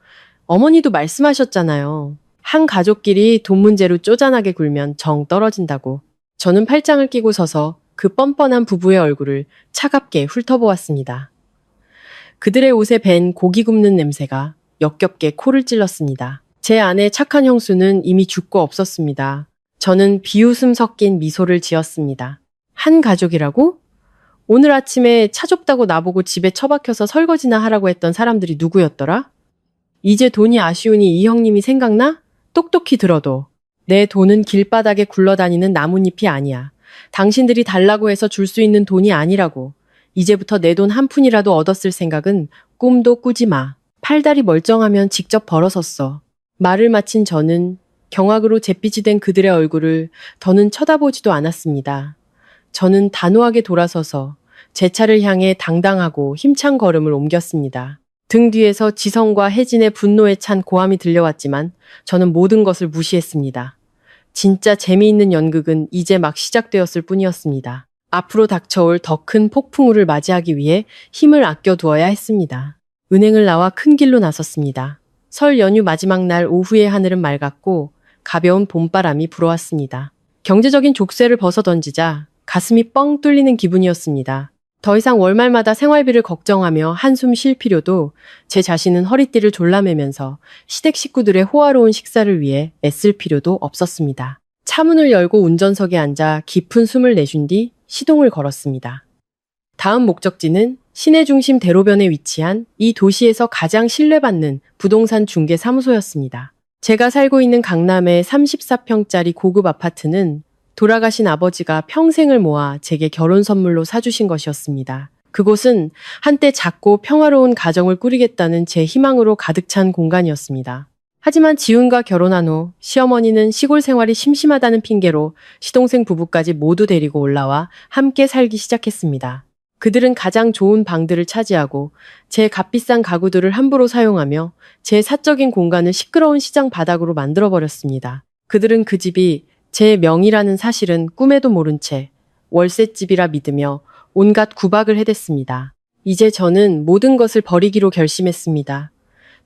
어머니도 말씀하셨잖아요. 한 가족끼리 돈 문제로 쪼잔하게 굴면 정 떨어진다고. 저는 팔짱을 끼고 서서 그 뻔뻔한 부부의 얼굴을 차갑게 훑어보았습니다. 그들의 옷에 밴 고기 굽는 냄새가 역겹게 코를 찔렀습니다. 제 아내 착한 형수는 이미 죽고 없었습니다. 저는 비웃음 섞인 미소를 지었습니다. 한 가족이라고? 오늘 아침에 차 좁다고 나보고 집에 처박혀서 설거지나 하라고 했던 사람들이 누구였더라? 이제 돈이 아쉬우니 이 형님이 생각나? 똑똑히 들어도. 내 돈은 길바닥에 굴러다니는 나뭇잎이 아니야. 당신들이 달라고 해서 줄 수 있는 돈이 아니라고. 이제부터 내 돈 한 푼이라도 얻었을 생각은 꿈도 꾸지 마. 팔다리 멀쩡하면 직접 벌어섰어. 말을 마친 저는 경악으로 잿빛이 된 그들의 얼굴을 더는 쳐다보지도 않았습니다. 저는 단호하게 돌아서서 제 차를 향해 당당하고 힘찬 걸음을 옮겼습니다. 등 뒤에서 지성과 혜진의 분노에 찬 고함이 들려왔지만 저는 모든 것을 무시했습니다. 진짜 재미있는 연극은 이제 막 시작되었을 뿐이었습니다. 앞으로 닥쳐올 더 큰 폭풍우를 맞이하기 위해 힘을 아껴두어야 했습니다. 은행을 나와 큰 길로 나섰습니다. 설 연휴 마지막 날 오후의 하늘은 맑았고 가벼운 봄바람이 불어왔습니다. 경제적인 족쇄를 벗어던지자 가슴이 뻥 뚫리는 기분이었습니다. 더 이상 월말마다 생활비를 걱정하며 한숨 쉴 필요도 제 자신은 허리띠를 졸라매면서 시댁 식구들의 호화로운 식사를 위해 애쓸 필요도 없었습니다. 차문을 열고 운전석에 앉아 깊은 숨을 내쉰 뒤 시동을 걸었습니다. 다음 목적지는 시내 중심 대로변에 위치한 이 도시에서 가장 신뢰받는 부동산 중개 사무소였습니다. 제가 살고 있는 강남의 34평짜리 고급 아파트는 돌아가신 아버지가 평생을 모아 제게 결혼 선물로 사주신 것이었습니다. 그곳은 한때 작고 평화로운 가정을 꾸리겠다는 제 희망으로 가득 찬 공간이었습니다. 하지만 지훈과 결혼한 후 시어머니는 시골 생활이 심심하다는 핑계로 시동생 부부까지 모두 데리고 올라와 함께 살기 시작했습니다. 그들은 가장 좋은 방들을 차지하고 제 값비싼 가구들을 함부로 사용하며 제 사적인 공간을 시끄러운 시장 바닥으로 만들어버렸습니다. 그들은 그 집이 제 명의라는 사실은 꿈에도 모른 채 월세집이라 믿으며 온갖 구박을 해댔습니다. 이제 저는 모든 것을 버리기로 결심했습니다.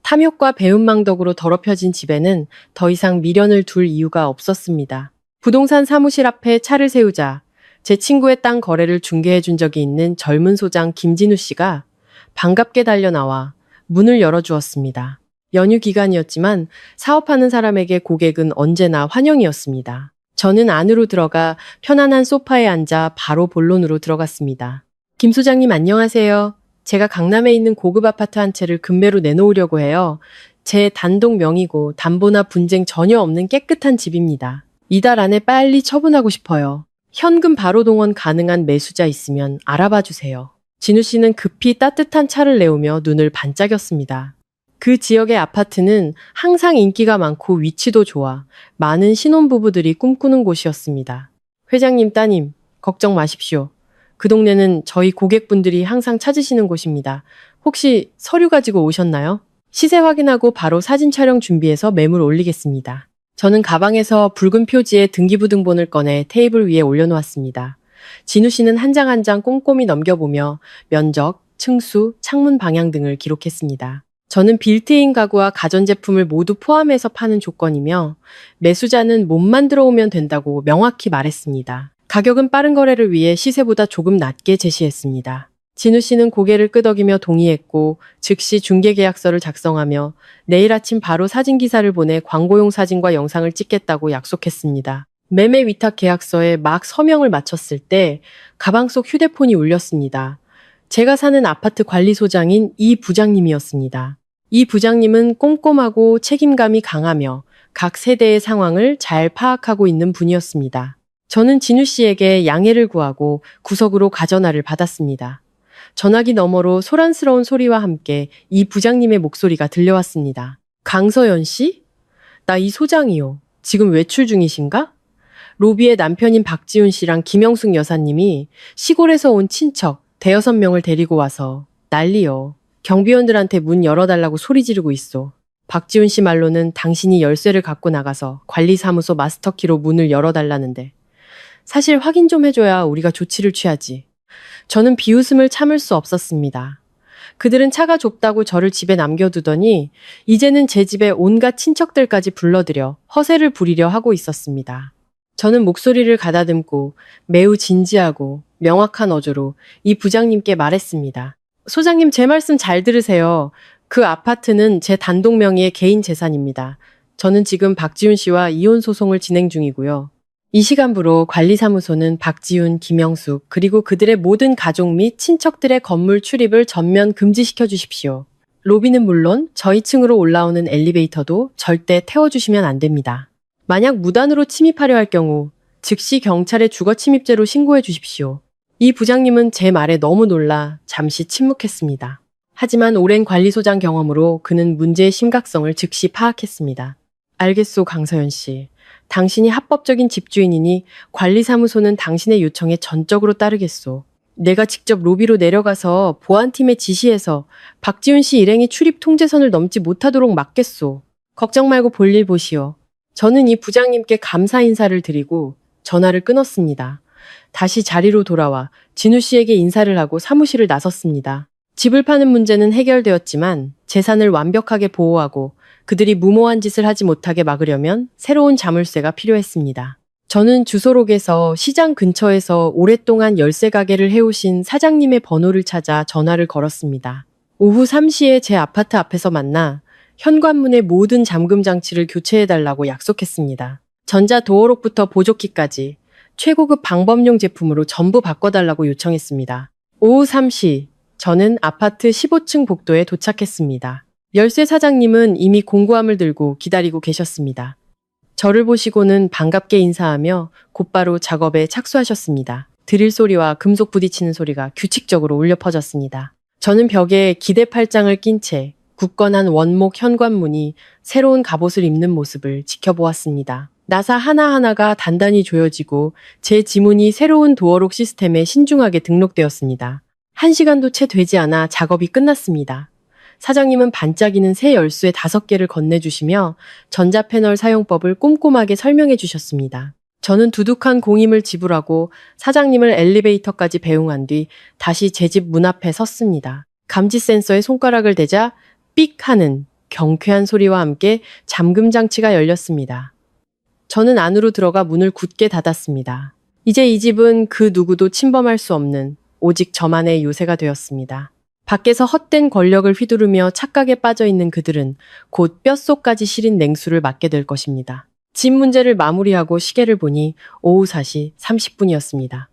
탐욕과 배은망 덕으로 더럽혀진 집에는 더 이상 미련을 둘 이유가 없었습니다. 부동산 사무실 앞에 차를 세우자 제 친구의 땅 거래를 중개해 준 적이 있는 젊은 소장 김진우 씨가 반갑게 달려나와 문을 열어주었습니다. 연휴 기간이었지만 사업하는 사람에게 고객은 언제나 환영이었습니다. 저는 안으로 들어가 편안한 소파에 앉아 바로 본론으로 들어갔습니다. 김 소장님 안녕하세요. 제가 강남에 있는 고급 아파트 한 채를 급매로 내놓으려고 해요. 제 단독 명의고 담보나 분쟁 전혀 없는 깨끗한 집입니다. 이달 안에 빨리 처분하고 싶어요. 현금 바로 동원 가능한 매수자 있으면 알아봐 주세요. 진우 씨는 급히 따뜻한 차를 내오며 눈을 반짝였습니다. 그 지역의 아파트는 항상 인기가 많고 위치도 좋아 많은 신혼부부들이 꿈꾸는 곳이었습니다. 회장님 따님, 걱정 마십시오. 그 동네는 저희 고객분들이 항상 찾으시는 곳입니다. 혹시 서류 가지고 오셨나요? 시세 확인하고 바로 사진 촬영 준비해서 매물 올리겠습니다. 저는 가방에서 붉은 표지의 등기부등본을 꺼내 테이블 위에 올려놓았습니다. 진우 씨는 한 장 한 장 꼼꼼히 넘겨보며 면적, 층수, 창문 방향 등을 기록했습니다. 저는 빌트인 가구와 가전제품을 모두 포함해서 파는 조건이며 매수자는 몸만 들어오면 된다고 명확히 말했습니다. 가격은 빠른 거래를 위해 시세보다 조금 낮게 제시했습니다. 진우 씨는 고개를 끄덕이며 동의했고 즉시 중개계약서를 작성하며 내일 아침 바로 사진기사를 보내 광고용 사진과 영상을 찍겠다고 약속했습니다. 매매 위탁 계약서에 막 서명을 마쳤을 때 가방 속 휴대폰이 울렸습니다. 제가 사는 아파트 관리소장인 이 부장님이었습니다. 이 부장님은 꼼꼼하고 책임감이 강하며 각 세대의 상황을 잘 파악하고 있는 분이었습니다. 저는 진우 씨에게 양해를 구하고 구석으로 가전화를 받았습니다. 전화기 너머로 소란스러운 소리와 함께 이 부장님의 목소리가 들려왔습니다. 강서연 씨? 나 이 소장이요. 지금 외출 중이신가? 로비의 남편인 박지훈 씨랑 김영숙 여사님이 시골에서 온 친척 대여섯 명을 데리고 와서 난리요. 경비원들한테 문 열어달라고 소리 지르고 있어. 박지훈 씨 말로는 당신이 열쇠를 갖고 나가서 관리사무소 마스터키로 문을 열어달라는데 사실 확인 좀 해줘야 우리가 조치를 취하지. 저는 비웃음을 참을 수 없었습니다. 그들은 차가 좁다고 저를 집에 남겨두더니 이제는 제 집에 온갖 친척들까지 불러들여 허세를 부리려 하고 있었습니다. 저는 목소리를 가다듬고 매우 진지하고 명확한 어조로 이 부장님께 말했습니다. 소장님 제 말씀 잘 들으세요. 그 아파트는 제 단독 명의의 개인 재산입니다. 저는 지금 박지훈 씨와 이혼 소송을 진행 중이고요. 이 시간부로 관리사무소는 박지훈, 김영숙 그리고 그들의 모든 가족 및 친척들의 건물 출입을 전면 금지시켜 주십시오. 로비는 물론 저희 층으로 올라오는 엘리베이터도 절대 태워주시면 안 됩니다. 만약 무단으로 침입하려 할 경우 즉시 경찰에 주거침입죄로 신고해 주십시오. 이 부장님은 제 말에 너무 놀라 잠시 침묵했습니다. 하지만 오랜 관리소장 경험으로 그는 문제의 심각성을 즉시 파악했습니다. 알겠소, 강서연 씨. 당신이 합법적인 집주인이니 관리사무소는 당신의 요청에 전적으로 따르겠소. 내가 직접 로비로 내려가서 보안팀에 지시해서 박지훈 씨 일행이 출입 통제선을 넘지 못하도록 막겠소. 걱정 말고 볼일 보시오. 저는 이 부장님께 감사 인사를 드리고 전화를 끊었습니다. 다시 자리로 돌아와 진우 씨에게 인사를 하고 사무실을 나섰습니다. 집을 파는 문제는 해결되었지만 재산을 완벽하게 보호하고 그들이 무모한 짓을 하지 못하게 막으려면 새로운 자물쇠가 필요했습니다. 저는 주소록에서 시장 근처에서 오랫동안 열쇠 가게를 해오신 사장님의 번호를 찾아 전화를 걸었습니다. 오후 3시에 제 아파트 앞에서 만나 현관문의 모든 잠금 장치를 교체해달라고 약속했습니다. 전자 도어록부터 보조키까지 최고급 방범용 제품으로 전부 바꿔달라고 요청했습니다. 오후 3시, 저는 아파트 15층 복도에 도착했습니다. 열쇠 사장님은 이미 공구함을 들고 기다리고 계셨습니다. 저를 보시고는 반갑게 인사하며 곧바로 작업에 착수하셨습니다. 드릴 소리와 금속 부딪히는 소리가 규칙적으로 울려 퍼졌습니다. 저는 벽에 기대 팔짱을 낀 채 굳건한 원목 현관문이 새로운 갑옷을 입는 모습을 지켜보았습니다. 나사 하나하나가 단단히 조여지고 제 지문이 새로운 도어록 시스템에 신중하게 등록되었습니다. 1시간도 채 되지 않아 작업이 끝났습니다. 사장님은 반짝이는 새 열쇠 5개를 건네주시며 전자패널 사용법을 꼼꼼하게 설명해 주셨습니다. 저는 두둑한 공임을 지불하고 사장님을 엘리베이터까지 배웅한 뒤 다시 제 집 문 앞에 섰습니다. 감지 센서에 손가락을 대자 삑 하는 경쾌한 소리와 함께 잠금 장치가 열렸습니다. 저는 안으로 들어가 문을 굳게 닫았습니다. 이제 이 집은 그 누구도 침범할 수 없는 오직 저만의 요새가 되었습니다. 밖에서 헛된 권력을 휘두르며 착각에 빠져 있는 그들은 곧 뼛속까지 시린 냉수를 맞게 될 것입니다. 집 문제를 마무리하고 시계를 보니 오후 4시 30분이었습니다.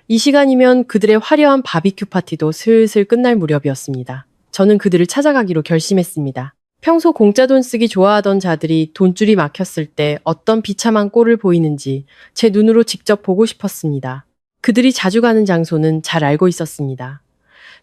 이 시간이면 그들의 화려한 바비큐 파티도 슬슬 끝날 무렵이었습니다. 저는 그들을 찾아가기로 결심했습니다. 평소 공짜 돈 쓰기 좋아하던 자들이 돈줄이 막혔을 때 어떤 비참한 꼴을 보이는지 제 눈으로 직접 보고 싶었습니다. 그들이 자주 가는 장소는 잘 알고 있었습니다.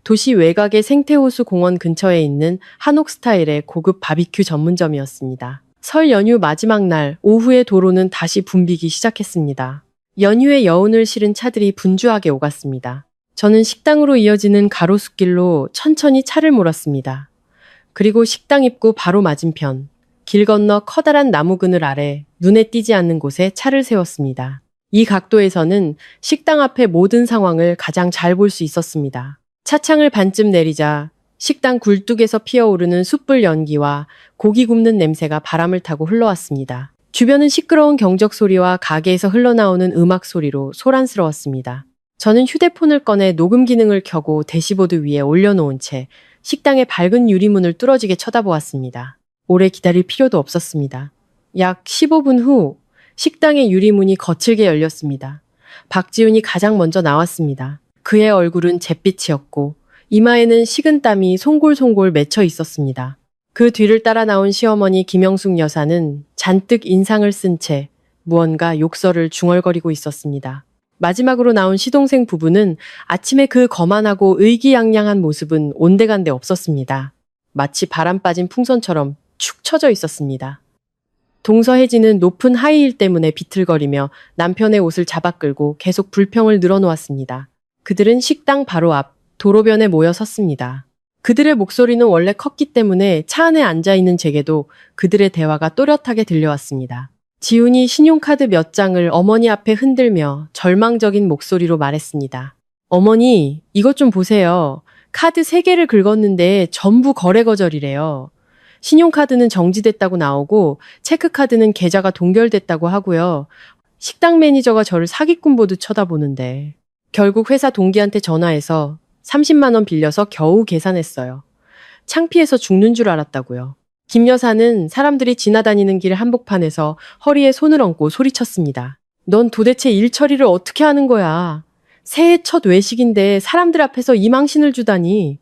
도시 외곽의 생태호수 공원 근처에 있는 한옥 스타일의 고급 바비큐 전문점이었습니다. 설 연휴 마지막 날 오후에 도로는 다시 붐비기 시작했습니다. 연휴의 여운을 실은 차들이 분주하게 오갔습니다. 저는 식당으로 이어지는 가로수길로 천천히 차를 몰았습니다. 그리고 식당 입구 바로 맞은편, 길 건너 커다란 나무 그늘 아래 눈에 띄지 않는 곳에 차를 세웠습니다. 이 각도에서는 식당 앞의 모든 상황을 가장 잘 볼 수 있었습니다. 차창을 반쯤 내리자 식당 굴뚝에서 피어오르는 숯불 연기와 고기 굽는 냄새가 바람을 타고 흘러왔습니다. 주변은 시끄러운 경적 소리와 가게에서 흘러나오는 음악 소리로 소란스러웠습니다. 저는 휴대폰을 꺼내 녹음 기능을 켜고 대시보드 위에 올려놓은 채 식당의 밝은 유리문을 뚫어지게 쳐다보았습니다. 오래 기다릴 필요도 없었습니다. 약 15분 후 식당의 유리문이 거칠게 열렸습니다. 박지훈이 가장 먼저 나왔습니다. 그의 얼굴은 잿빛이었고 이마에는 식은 땀이 송골송골 맺혀 있었습니다. 그 뒤를 따라 나온 시어머니 김영숙 여사는 잔뜩 인상을 쓴 채 무언가 욕설을 중얼거리고 있었습니다. 마지막으로 나온 시동생 부부는 아침에 그 거만하고 의기양양한 모습은 온데간데 없었습니다. 마치 바람 빠진 풍선처럼 축 처져 있었습니다. 동서혜진은 높은 하이힐 때문에 비틀거리며 남편의 옷을 잡아 끌고 계속 불평을 늘어놓았습니다. 그들은 식당 바로 앞 도로변에 모여 섰습니다. 그들의 목소리는 원래 컸기 때문에 차 안에 앉아있는 제게도 그들의 대화가 또렷하게 들려왔습니다. 지훈이 신용카드 몇 장을 어머니 앞에 흔들며 절망적인 목소리로 말했습니다. 어머니, 이것 좀 보세요. 카드 3개를 긁었는데 전부 거래 거절이래요. 신용카드는 정지됐다고 나오고 체크카드는 계좌가 동결됐다고 하고요. 식당 매니저가 저를 사기꾼 보듯 쳐다보는데 결국 회사 동기한테 전화해서 30만 원 빌려서 겨우 계산했어요. 창피해서 죽는 줄 알았다고요. 김 여사는 사람들이 지나다니는 길 한복판에서 허리에 손을 얹고 소리쳤습니다. 넌 도대체 일 처리를 어떻게 하는 거야? 새해 첫 외식인데 사람들 앞에서 이 망신을 주다니.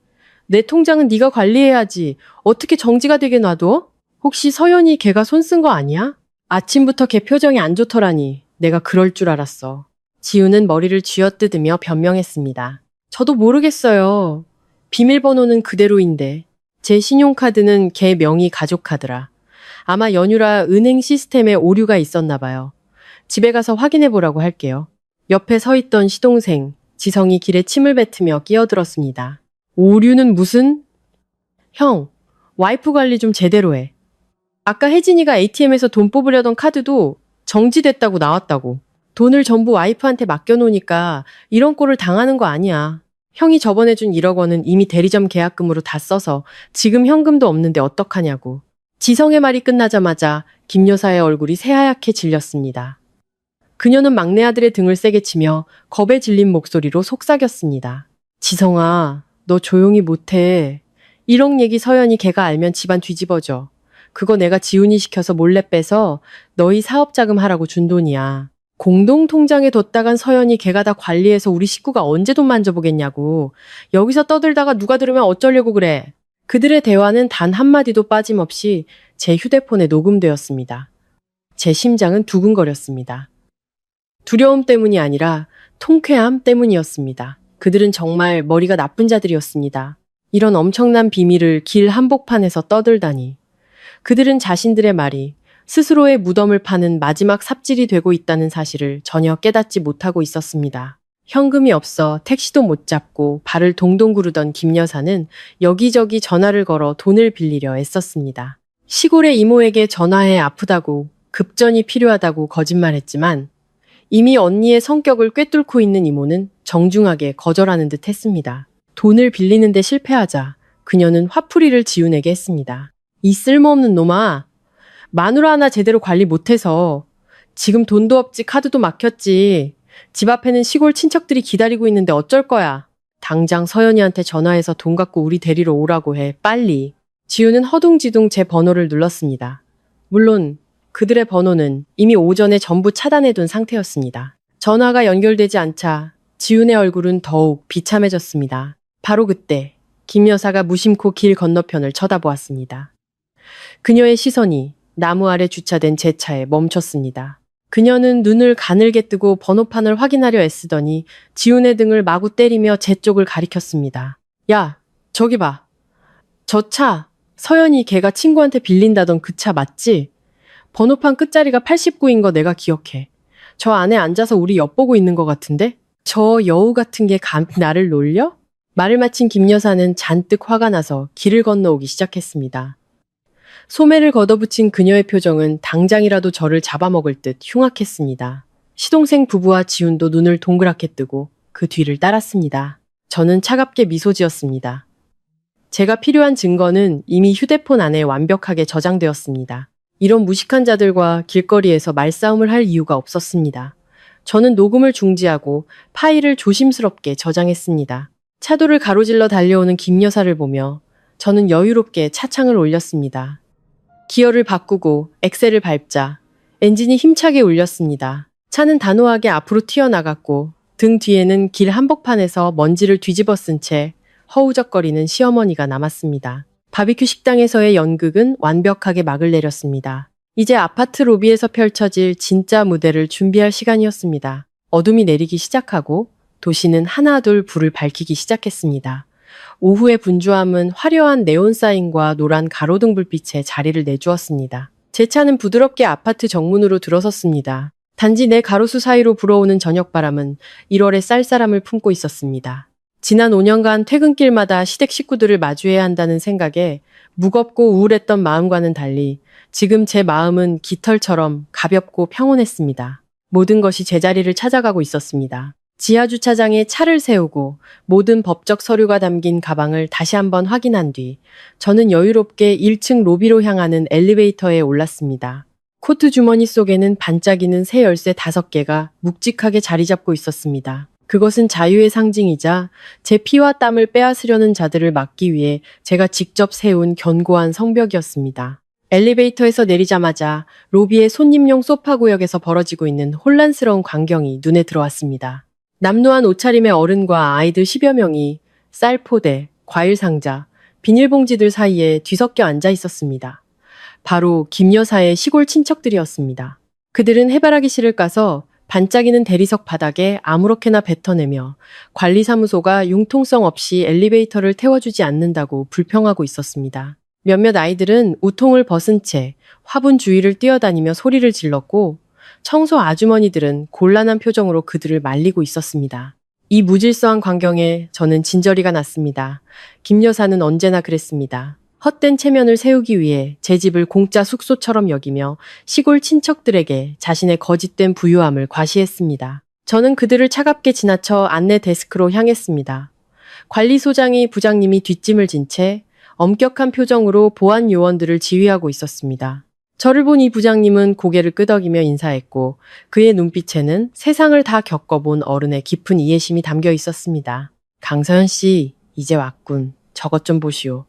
내 통장은 네가 관리해야지. 어떻게 정지가 되게 놔둬? 혹시 서연이 걔가 손 쓴 거 아니야? 아침부터 걔 표정이 안 좋더라니. 내가 그럴 줄 알았어. 지우는 머리를 쥐어뜯으며 변명했습니다. 저도 모르겠어요. 비밀번호는 그대로인데. 제 신용카드는 걔 명의 가족카드라. 아마 연휴라 은행 시스템에 오류가 있었나 봐요. 집에 가서 확인해 보라고 할게요. 옆에 서 있던 시동생, 지성이 길에 침을 뱉으며 끼어들었습니다. 오류는 무슨? 형, 와이프 관리 좀 제대로 해. 아까 혜진이가 ATM에서 돈 뽑으려던 카드도 정지됐다고 나왔다고. 돈을 전부 와이프한테 맡겨놓으니까 이런 꼴을 당하는 거 아니야. 형이 저번에 준 1억 원은 이미 대리점 계약금으로 다 써서 지금 현금도 없는데 어떡하냐고. 지성의 말이 끝나자마자 김 여사의 얼굴이 새하얗게 질렸습니다. 그녀는 막내 아들의 등을 세게 치며 겁에 질린 목소리로 속삭였습니다. 지성아, 너 조용히 못해. 1억 얘기 서연이 걔가 알면 집안 뒤집어져. 그거 내가 지훈이 시켜서 몰래 빼서 너희 사업자금 하라고 준 돈이야. 공동통장에 뒀다간 서연이 걔가 다 관리해서 우리 식구가 언제 돈 만져보겠냐고. 여기서 떠들다가 누가 들으면 어쩌려고 그래. 그들의 대화는 단 한마디도 빠짐없이 제 휴대폰에 녹음되었습니다. 제 심장은 두근거렸습니다. 두려움 때문이 아니라 통쾌함 때문이었습니다. 그들은 정말 머리가 나쁜 자들이었습니다. 이런 엄청난 비밀을 길 한복판에서 떠들다니. 그들은 자신들의 말이 스스로의 무덤을 파는 마지막 삽질이 되고 있다는 사실을 전혀 깨닫지 못하고 있었습니다. 현금이 없어 택시도 못 잡고 발을 동동 구르던 김 여사는 여기저기 전화를 걸어 돈을 빌리려 애썼습니다. 시골의 이모에게 전화해 아프다고 급전이 필요하다고 거짓말했지만 이미 언니의 성격을 꿰뚫고 있는 이모는 정중하게 거절하는 듯 했습니다. 돈을 빌리는데 실패하자 그녀는 화풀이를 지우내게 했습니다. 이 쓸모없는 놈아, 마누라 하나 제대로 관리 못해서 지금 돈도 없지 카드도 막혔지. 집 앞에는 시골 친척들이 기다리고 있는데 어쩔 거야. 당장 서연이한테 전화해서 돈 갖고 우리 데리러 오라고 해. 빨리. 지우는 허둥지둥 제 번호를 눌렀습니다. 물론 그들의 번호는 이미 오전에 전부 차단해둔 상태였습니다. 전화가 연결되지 않자 지훈의 얼굴은 더욱 비참해졌습니다. 바로 그때 김 여사가 무심코 길 건너편을 쳐다보았습니다. 그녀의 시선이 나무 아래 주차된 제 차에 멈췄습니다. 그녀는 눈을 가늘게 뜨고 번호판을 확인하려 애쓰더니 지훈의 등을 마구 때리며 제 쪽을 가리켰습니다. 야, 저기 봐. 저 차, 서연이 걔가 친구한테 빌린다던 그 차 맞지? 번호판 끝자리가 89인 거 내가 기억해. 저 안에 앉아서 우리 엿보고 있는 것 같은데? 저 여우 같은 게 감히 나를 놀려? 말을 마친 김 여사는 잔뜩 화가 나서 길을 건너오기 시작했습니다. 소매를 걷어붙인 그녀의 표정은 당장이라도 저를 잡아먹을 듯 흉악했습니다. 시동생 부부와 지훈도 눈을 동그랗게 뜨고 그 뒤를 따랐습니다. 저는 차갑게 미소 지었습니다. 제가 필요한 증거는 이미 휴대폰 안에 완벽하게 저장되었습니다. 이런 무식한 자들과 길거리에서 말싸움을 할 이유가 없었습니다. 저는 녹음을 중지하고 파일을 조심스럽게 저장했습니다. 차도를 가로질러 달려오는 김 여사를 보며 저는 여유롭게 차창을 올렸습니다. 기어를 바꾸고 엑셀을 밟자 엔진이 힘차게 울렸습니다. 차는 단호하게 앞으로 튀어나갔고 등 뒤에는 길 한복판에서 먼지를 뒤집어 쓴 채 허우적거리는 시어머니가 남았습니다. 바비큐 식당에서의 연극은 완벽하게 막을 내렸습니다. 이제 아파트 로비에서 펼쳐질 진짜 무대를 준비할 시간이었습니다. 어둠이 내리기 시작하고 도시는 하나둘 불을 밝히기 시작했습니다. 오후의 분주함은 화려한 네온 사인과 노란 가로등 불빛에 자리를 내주었습니다. 제 차는 부드럽게 아파트 정문으로 들어섰습니다. 단지 내 가로수 사이로 불어오는 저녁바람은 1월의 쌀쌀함을 품고 있었습니다. 지난 5년간 퇴근길마다 시댁 식구들을 마주해야 한다는 생각에 무겁고 우울했던 마음과는 달리 지금 제 마음은 깃털처럼 가볍고 평온했습니다. 모든 것이 제자리를 찾아가고 있었습니다. 지하주차장에 차를 세우고 모든 법적 서류가 담긴 가방을 다시 한번 확인한 뒤 저는 여유롭게 1층 로비로 향하는 엘리베이터에 올랐습니다. 코트 주머니 속에는 반짝이는 새 열쇠 5개가 묵직하게 자리 잡고 있었습니다. 그것은 자유의 상징이자 제 피와 땀을 빼앗으려는 자들을 막기 위해 제가 직접 세운 견고한 성벽이었습니다. 엘리베이터에서 내리자마자 로비의 손님용 소파 구역에서 벌어지고 있는 혼란스러운 광경이 눈에 들어왔습니다. 남루한 옷차림의 어른과 아이들 10여 명이 쌀 포대, 과일 상자, 비닐봉지들 사이에 뒤섞여 앉아 있었습니다. 바로 김 여사의 시골 친척들이었습니다. 그들은 해바라기 씨를 까서 반짝이는 대리석 바닥에 아무렇게나 뱉어내며 관리사무소가 융통성 없이 엘리베이터를 태워주지 않는다고 불평하고 있었습니다. 몇몇 아이들은 우통을 벗은 채 화분 주위를 뛰어다니며 소리를 질렀고 청소 아주머니들은 곤란한 표정으로 그들을 말리고 있었습니다. 이 무질서한 광경에 저는 진저리가 났습니다. 김 여사는 언제나 그랬습니다. 헛된 체면을 세우기 위해 제 집을 공짜 숙소처럼 여기며 시골 친척들에게 자신의 거짓된 부유함을 과시했습니다. 저는 그들을 차갑게 지나쳐 안내 데스크로 향했습니다. 관리소장이 부장님이 뒷짐을 진 채 엄격한 표정으로 보안 요원들을 지휘하고 있었습니다. 저를 본 이 부장님은 고개를 끄덕이며 인사했고 그의 눈빛에는 세상을 다 겪어본 어른의 깊은 이해심이 담겨 있었습니다. 강서연 씨, 이제 왔군. 저것 좀 보시오.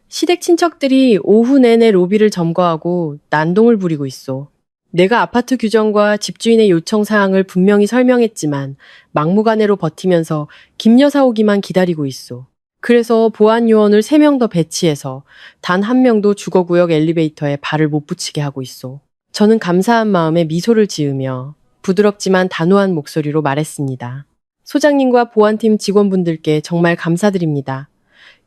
시댁 친척들이 오후 내내 로비를 점거하고 난동을 부리고 있어. 내가 아파트 규정과 집주인의 요청 사항을 분명히 설명했지만 막무가내로 버티면서 김 여사 오기만 기다리고 있어. 그래서 보안 요원을 3명 더 배치해서 단 1명도 주거구역 엘리베이터에 발을 못 붙이게 하고 있어. 저는 감사한 마음에 미소를 지으며 부드럽지만 단호한 목소리로 말했습니다. 소장님과 보안팀 직원분들께 정말 감사드립니다.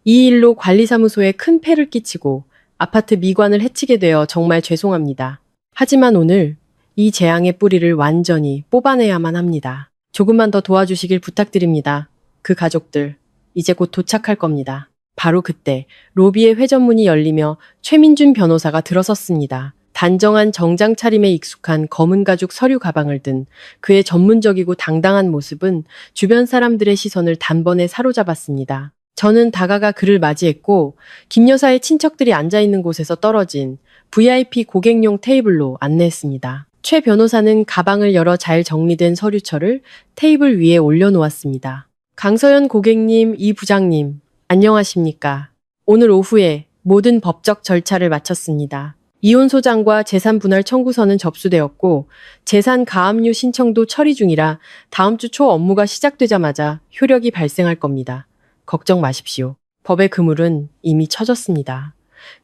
이 일로 관리사무소에 큰 폐를 끼치고 아파트 미관을 해치게 되어 정말 죄송합니다. 하지만 오늘 이 재앙의 뿌리를 완전히 뽑아내야만 합니다. 조금만 더 도와주시길 부탁드립니다. 그 가족들 이제 곧 도착할 겁니다. 바로 그때 로비의 회전문이 열리며 최민준 변호사가 들어섰습니다. 단정한 정장 차림에 익숙한 검은 가죽 서류 가방을 든 그의 전문적이고 당당한 모습은 주변 사람들의 시선을 단번에 사로잡았습니다. 저는 다가가 그를 맞이했고 김 여사의 친척들이 앉아있는 곳에서 떨어진 VIP 고객용 테이블로 안내했습니다. 최 변호사는 가방을 열어 잘 정리된 서류철을 테이블 위에 올려놓았습니다. 강서연 고객님, 이 부장님, 안녕하십니까. 오늘 오후에 모든 법적 절차를 마쳤습니다. 이혼 소장과 재산 분할 청구서는 접수되었고 재산 가압류 신청도 처리 중이라 다음 주 초 업무가 시작되자마자 효력이 발생할 겁니다. 걱정 마십시오. 법의 그물은 이미 쳐졌습니다.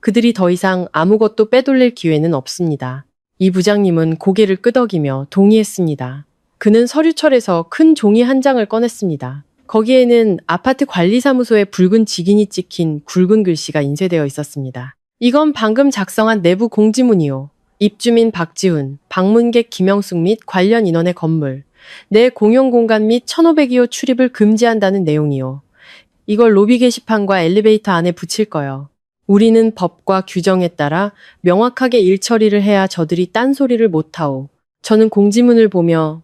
그들이 더 이상 아무것도 빼돌릴 기회는 없습니다. 이 부장님은 고개를 끄덕이며 동의했습니다. 그는 서류철에서 큰 종이 한 장을 꺼냈습니다. 거기에는 아파트 관리사무소의 붉은 직인이 찍힌 굵은 글씨가 인쇄되어 있었습니다. 이건 방금 작성한 내부 공지문이요. 입주민 박지훈, 방문객 김영숙 및 관련 인원의 건물, 내 공용공간 및 1502호 출입을 금지한다는 내용이요. 이걸 로비 게시판과 엘리베이터 안에 붙일 거요. 우리는 법과 규정에 따라 명확하게 일 처리를 해야 저들이 딴소리를 못하오. 저는 공지문을 보며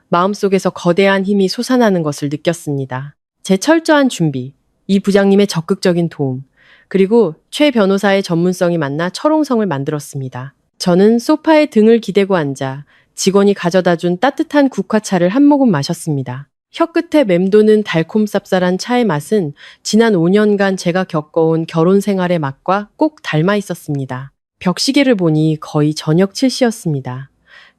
마음속에서 거대한 힘이 솟아나는 것을 느꼈습니다. 제 철저한 준비, 이 부장님의 적극적인 도움, 그리고 최 변호사의 전문성이 만나 철옹성을 만들었습니다. 저는 소파에 등을 기대고 앉아 직원이 가져다준 따뜻한 국화차를 한 모금 마셨습니다. 혀끝에 맴도는 달콤 쌉쌀한 차의 맛은 지난 5년간 제가 겪어온 결혼 생활의 맛과 꼭 닮아 있었습니다. 벽시계를 보니 거의 저녁 7시였습니다.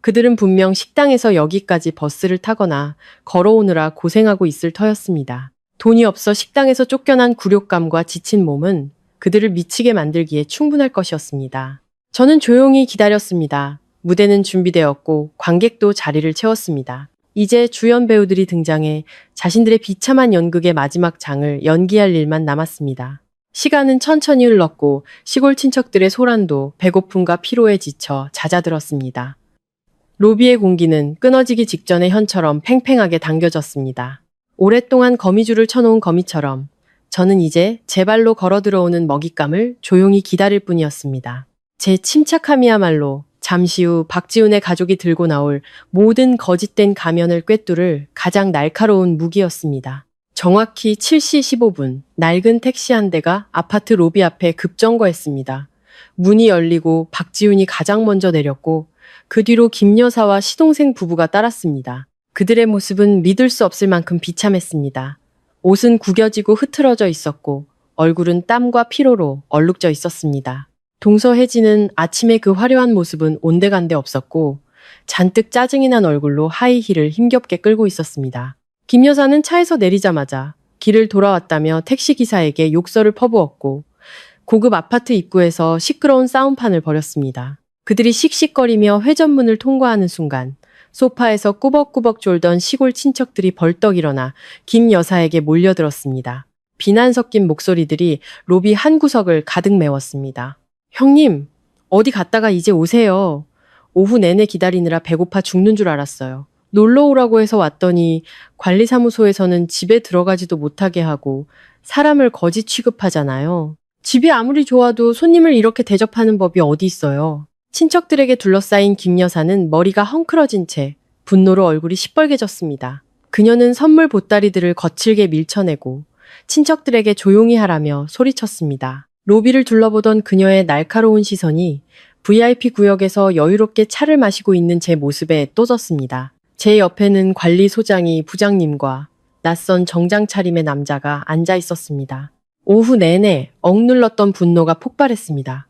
그들은 분명 식당에서 여기까지 버스를 타거나 걸어오느라 고생하고 있을 터였습니다. 돈이 없어 식당에서 쫓겨난 굴욕감과 지친 몸은 그들을 미치게 만들기에 충분할 것이었습니다. 저는 조용히 기다렸습니다. 무대는 준비되었고 관객도 자리를 채웠습니다. 이제 주연 배우들이 등장해 자신들의 비참한 연극의 마지막 장을 연기할 일만 남았습니다. 시간은 천천히 흘렀고 시골 친척들의 소란도 배고픔과 피로에 지쳐 잦아들었습니다. 로비의 공기는 끊어지기 직전의 현처럼 팽팽하게 당겨졌습니다. 오랫동안 거미줄을 쳐놓은 거미처럼 저는 이제 제 발로 걸어 들어오는 먹잇감을 조용히 기다릴 뿐이었습니다. 제 침착함이야말로 잠시 후 박지훈의 가족이 들고 나올 모든 거짓된 가면을 꿰뚫을 가장 날카로운 무기였습니다. 정확히 7시 15분 낡은 택시 한 대가 아파트 로비 앞에 급정거했습니다. 문이 열리고 박지훈이 가장 먼저 내렸고 그 뒤로 김 여사와 시동생 부부가 따랐습니다. 그들의 모습은 믿을 수 없을 만큼 비참했습니다. 옷은 구겨지고 흐트러져 있었고 얼굴은 땀과 피로로 얼룩져 있었습니다. 동서혜진은 아침의 그 화려한 모습은 온데간데 없었고 잔뜩 짜증이 난 얼굴로 하이힐을 힘겹게 끌고 있었습니다. 김 여사는 차에서 내리자마자 길을 돌아왔다며 택시기사에게 욕설을 퍼부었고 고급 아파트 입구에서 시끄러운 싸움판을 벌였습니다. 그들이 씩씩거리며 회전문을 통과하는 순간 소파에서 꾸벅꾸벅 졸던 시골 친척들이 벌떡 일어나 김 여사에게 몰려들었습니다. 비난 섞인 목소리들이 로비 한 구석을 가득 메웠습니다. 형님, 어디 갔다가 이제 오세요. 오후 내내 기다리느라 배고파 죽는 줄 알았어요. 놀러 오라고 해서 왔더니 관리사무소에서는 집에 들어가지도 못하게 하고 사람을 거짓 취급하잖아요. 집이 아무리 좋아도 손님을 이렇게 대접하는 법이 어디 있어요. 친척들에게 둘러싸인 김 여사는 머리가 헝클어진 채 분노로 얼굴이 시뻘개졌습니다. 그녀는 선물 보따리들을 거칠게 밀쳐내고 친척들에게 조용히 하라며 소리쳤습니다. 로비를 둘러보던 그녀의 날카로운 시선이 VIP 구역에서 여유롭게 차를 마시고 있는 제 모습에 또 졌습니다. 제 옆에는 관리소장이 부장님과 낯선 정장 차림의 남자가 앉아 있었습니다. 오후 내내 억눌렀던 분노가 폭발했습니다.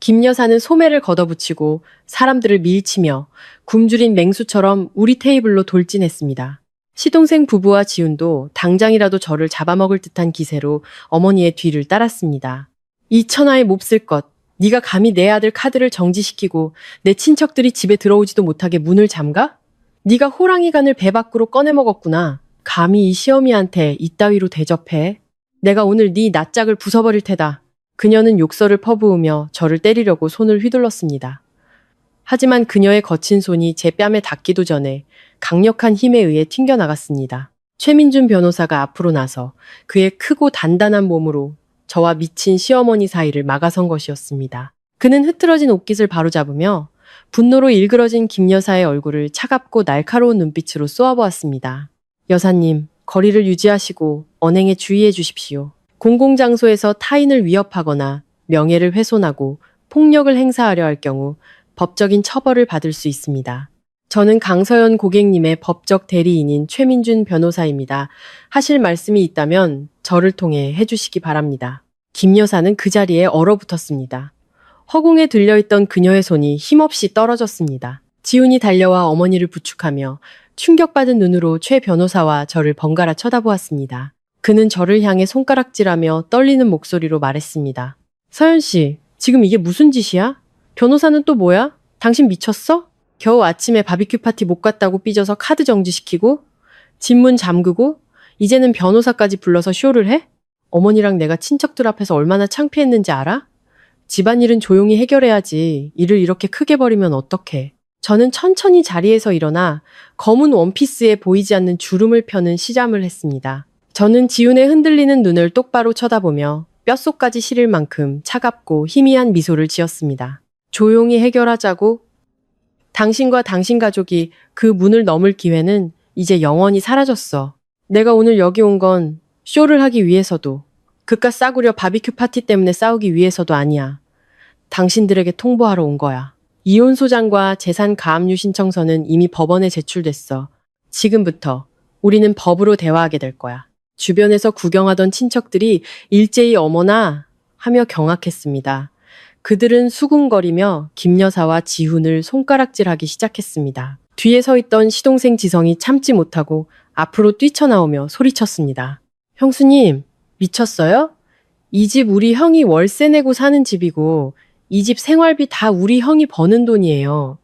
김 여사는 소매를 걷어붙이고 사람들을 밀치며 굶주린 맹수처럼 우리 테이블로 돌진했습니다. 시동생 부부와 지훈도 당장이라도 저를 잡아먹을 듯한 기세로 어머니의 뒤를 따랐습니다. 이 천하의 몹쓸 것, 네가 감히 내 아들 카드를 정지시키고 내 친척들이 집에 들어오지도 못하게 문을 잠가? 네가 호랑이 간을 배 밖으로 꺼내 먹었구나. 감히 이 시어미한테 이따위로 대접해? 내가 오늘 네 낯짝을 부숴버릴 테다. 그녀는 욕설을 퍼부으며 저를 때리려고 손을 휘둘렀습니다. 하지만 그녀의 거친 손이 제 뺨에 닿기도 전에 강력한 힘에 의해 튕겨나갔습니다. 최민준 변호사가 앞으로 나서 그의 크고 단단한 몸으로 저와 미친 시어머니 사이를 막아선 것이었습니다. 그는 흐트러진 옷깃을 바로잡으며 분노로 일그러진 김 여사의 얼굴을 차갑고 날카로운 눈빛으로 쏘아보았습니다. 여사님, 거리를 유지하시고 언행에 주의해 주십시오. 공공장소에서 타인을 위협하거나 명예를 훼손하고 폭력을 행사하려 할 경우 법적인 처벌을 받을 수 있습니다. 저는 강서연 고객님의 법적 대리인인 최민준 변호사입니다. 하실 말씀이 있다면 저를 통해 해주시기 바랍니다. 김 여사는 그 자리에 얼어붙었습니다. 허공에 들려있던 그녀의 손이 힘없이 떨어졌습니다. 지훈이 달려와 어머니를 부축하며 충격받은 눈으로 최 변호사와 저를 번갈아 쳐다보았습니다. 그는 저를 향해 손가락질하며 떨리는 목소리로 말했습니다. 서연 씨, 지금 이게 무슨 짓이야? 변호사는 또 뭐야? 당신 미쳤어? 겨우 아침에 바비큐 파티 못 갔다고 삐져서 카드 정지시키고 집문 잠그고 이제는 변호사까지 불러서 쇼를 해? 어머니랑 내가 친척들 앞에서 얼마나 창피했는지 알아? 집안일은 조용히 해결해야지. 일을 이렇게 크게 벌이면 어떡해. 저는 천천히 자리에서 일어나 검은 원피스에 보이지 않는 주름을 펴는 시잠을 했습니다. 저는 지훈의 흔들리는 눈을 똑바로 쳐다보며 뼛속까지 시릴 만큼 차갑고 희미한 미소를 지었습니다. 조용히 해결하자고? 당신과 당신 가족이 그 문을 넘을 기회는 이제 영원히 사라졌어. 내가 오늘 여기 온 건 쇼를 하기 위해서도 그깟 싸구려 바비큐 파티 때문에 싸우기 위해서도 아니야. 당신들에게 통보하러 온 거야. 이혼 소장과 재산 가압류 신청서는 이미 법원에 제출됐어. 지금부터 우리는 법으로 대화하게 될 거야. 주변에서 구경하던 친척들이 일제히 어머나 하며 경악했습니다. 그들은 수군거리며 김 여사와 지훈을 손가락질하기 시작했습니다. 뒤에 서 있던 시동생 지성이 참지 못하고 앞으로 뛰쳐나오며 소리쳤습니다. 형수님, 미쳤어요? 이 집 우리 형이 월세 내고 사는 집이고 이 집 생활비 다 우리 형이 버는 돈이에요.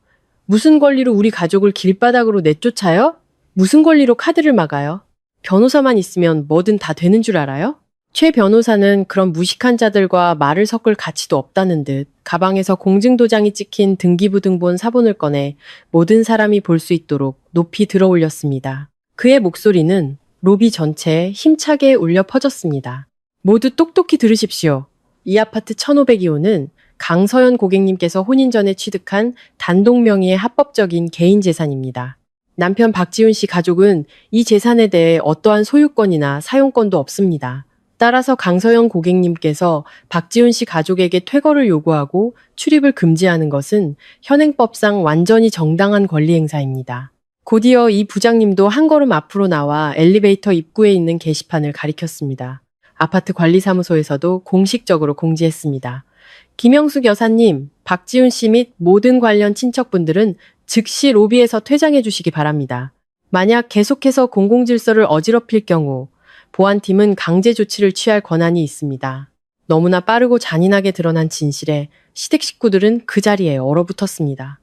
무슨 권리로 우리 가족을 길바닥으로 내쫓아요? 무슨 권리로 카드를 막아요? 변호사만 있으면 뭐든 다 되는 줄 알아요? 최 변호사는 그런 무식한 자들과 말을 섞을 가치도 없다는 듯 가방에서 공증도장이 찍힌 등기부등본 사본을 꺼내 모든 사람이 볼 수 있도록 높이 들어 올렸습니다. 그의 목소리는 로비 전체에 힘차게 울려 퍼졌습니다. 모두 똑똑히 들으십시오. 이 아파트 1502호는 강서연 고객님께서 혼인 전에 취득한 단독 명의의 합법적인 개인 재산입니다. 남편 박지훈 씨 가족은 이 재산에 대해 어떠한 소유권이나 사용권도 없습니다. 따라서 강서연 고객님께서 박지훈 씨 가족에게 퇴거를 요구하고 출입을 금지하는 것은 현행법상 완전히 정당한 권리 행사입니다. 곧이어 이 부장님도 한 걸음 앞으로 나와 엘리베이터 입구에 있는 게시판을 가리켰습니다. 아파트 관리사무소에서도 공식적으로 공지했습니다. 김영숙 여사님, 박지훈 씨 및 모든 관련 친척분들은 즉시 로비에서 퇴장해 주시기 바랍니다. 만약 계속해서 공공질서를 어지럽힐 경우 보안팀은 강제 조치를 취할 권한이 있습니다. 너무나 빠르고 잔인하게 드러난 진실에 시댁 식구들은 그 자리에 얼어붙었습니다.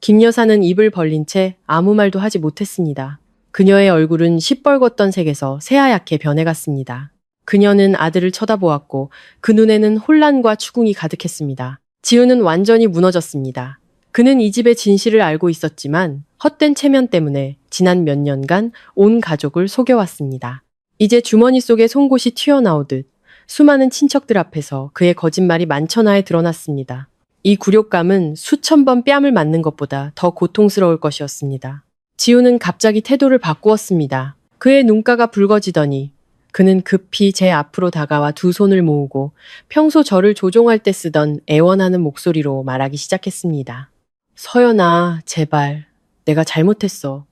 김 여사는 입을 벌린 채 아무 말도 하지 못했습니다. 그녀의 얼굴은 시뻘겋던 색에서 새하얗게 변해갔습니다. 그녀는 아들을 쳐다보았고 그 눈에는 혼란과 추궁이 가득했습니다. 지훈은 완전히 무너졌습니다. 그는 이 집의 진실을 알고 있었지만 헛된 체면 때문에 지난 몇 년간 온 가족을 속여왔습니다. 이제 주머니 속에 송곳이 튀어나오듯 수많은 친척들 앞에서 그의 거짓말이 만천하에 드러났습니다. 이 굴욕감은 수천 번 뺨을 맞는 것보다 더 고통스러울 것이었습니다. 지훈은 갑자기 태도를 바꾸었습니다. 그의 눈가가 붉어지더니 그는 급히 제 앞으로 다가와 두 손을 모으고 평소 저를 조종할 때 쓰던 애원하는 목소리로 말하기 시작했습니다. 서연아, 제발. 내가 잘못했어.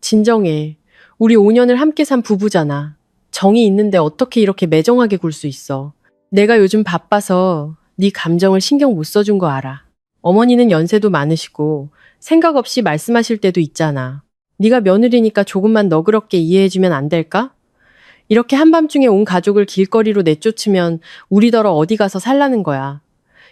진정해. 우리 5년을 함께 산 부부잖아. 정이 있는데 어떻게 이렇게 매정하게 굴 수 있어. 내가 요즘 바빠서 네 감정을 신경 못 써준 거 알아. 어머니는 연세도 많으시고 생각 없이 말씀하실 때도 있잖아. 네가 며느리니까 조금만 너그럽게 이해해주면 안 될까? 이렇게 한밤중에 온 가족을 길거리로 내쫓으면 우리더러 어디 가서 살라는 거야.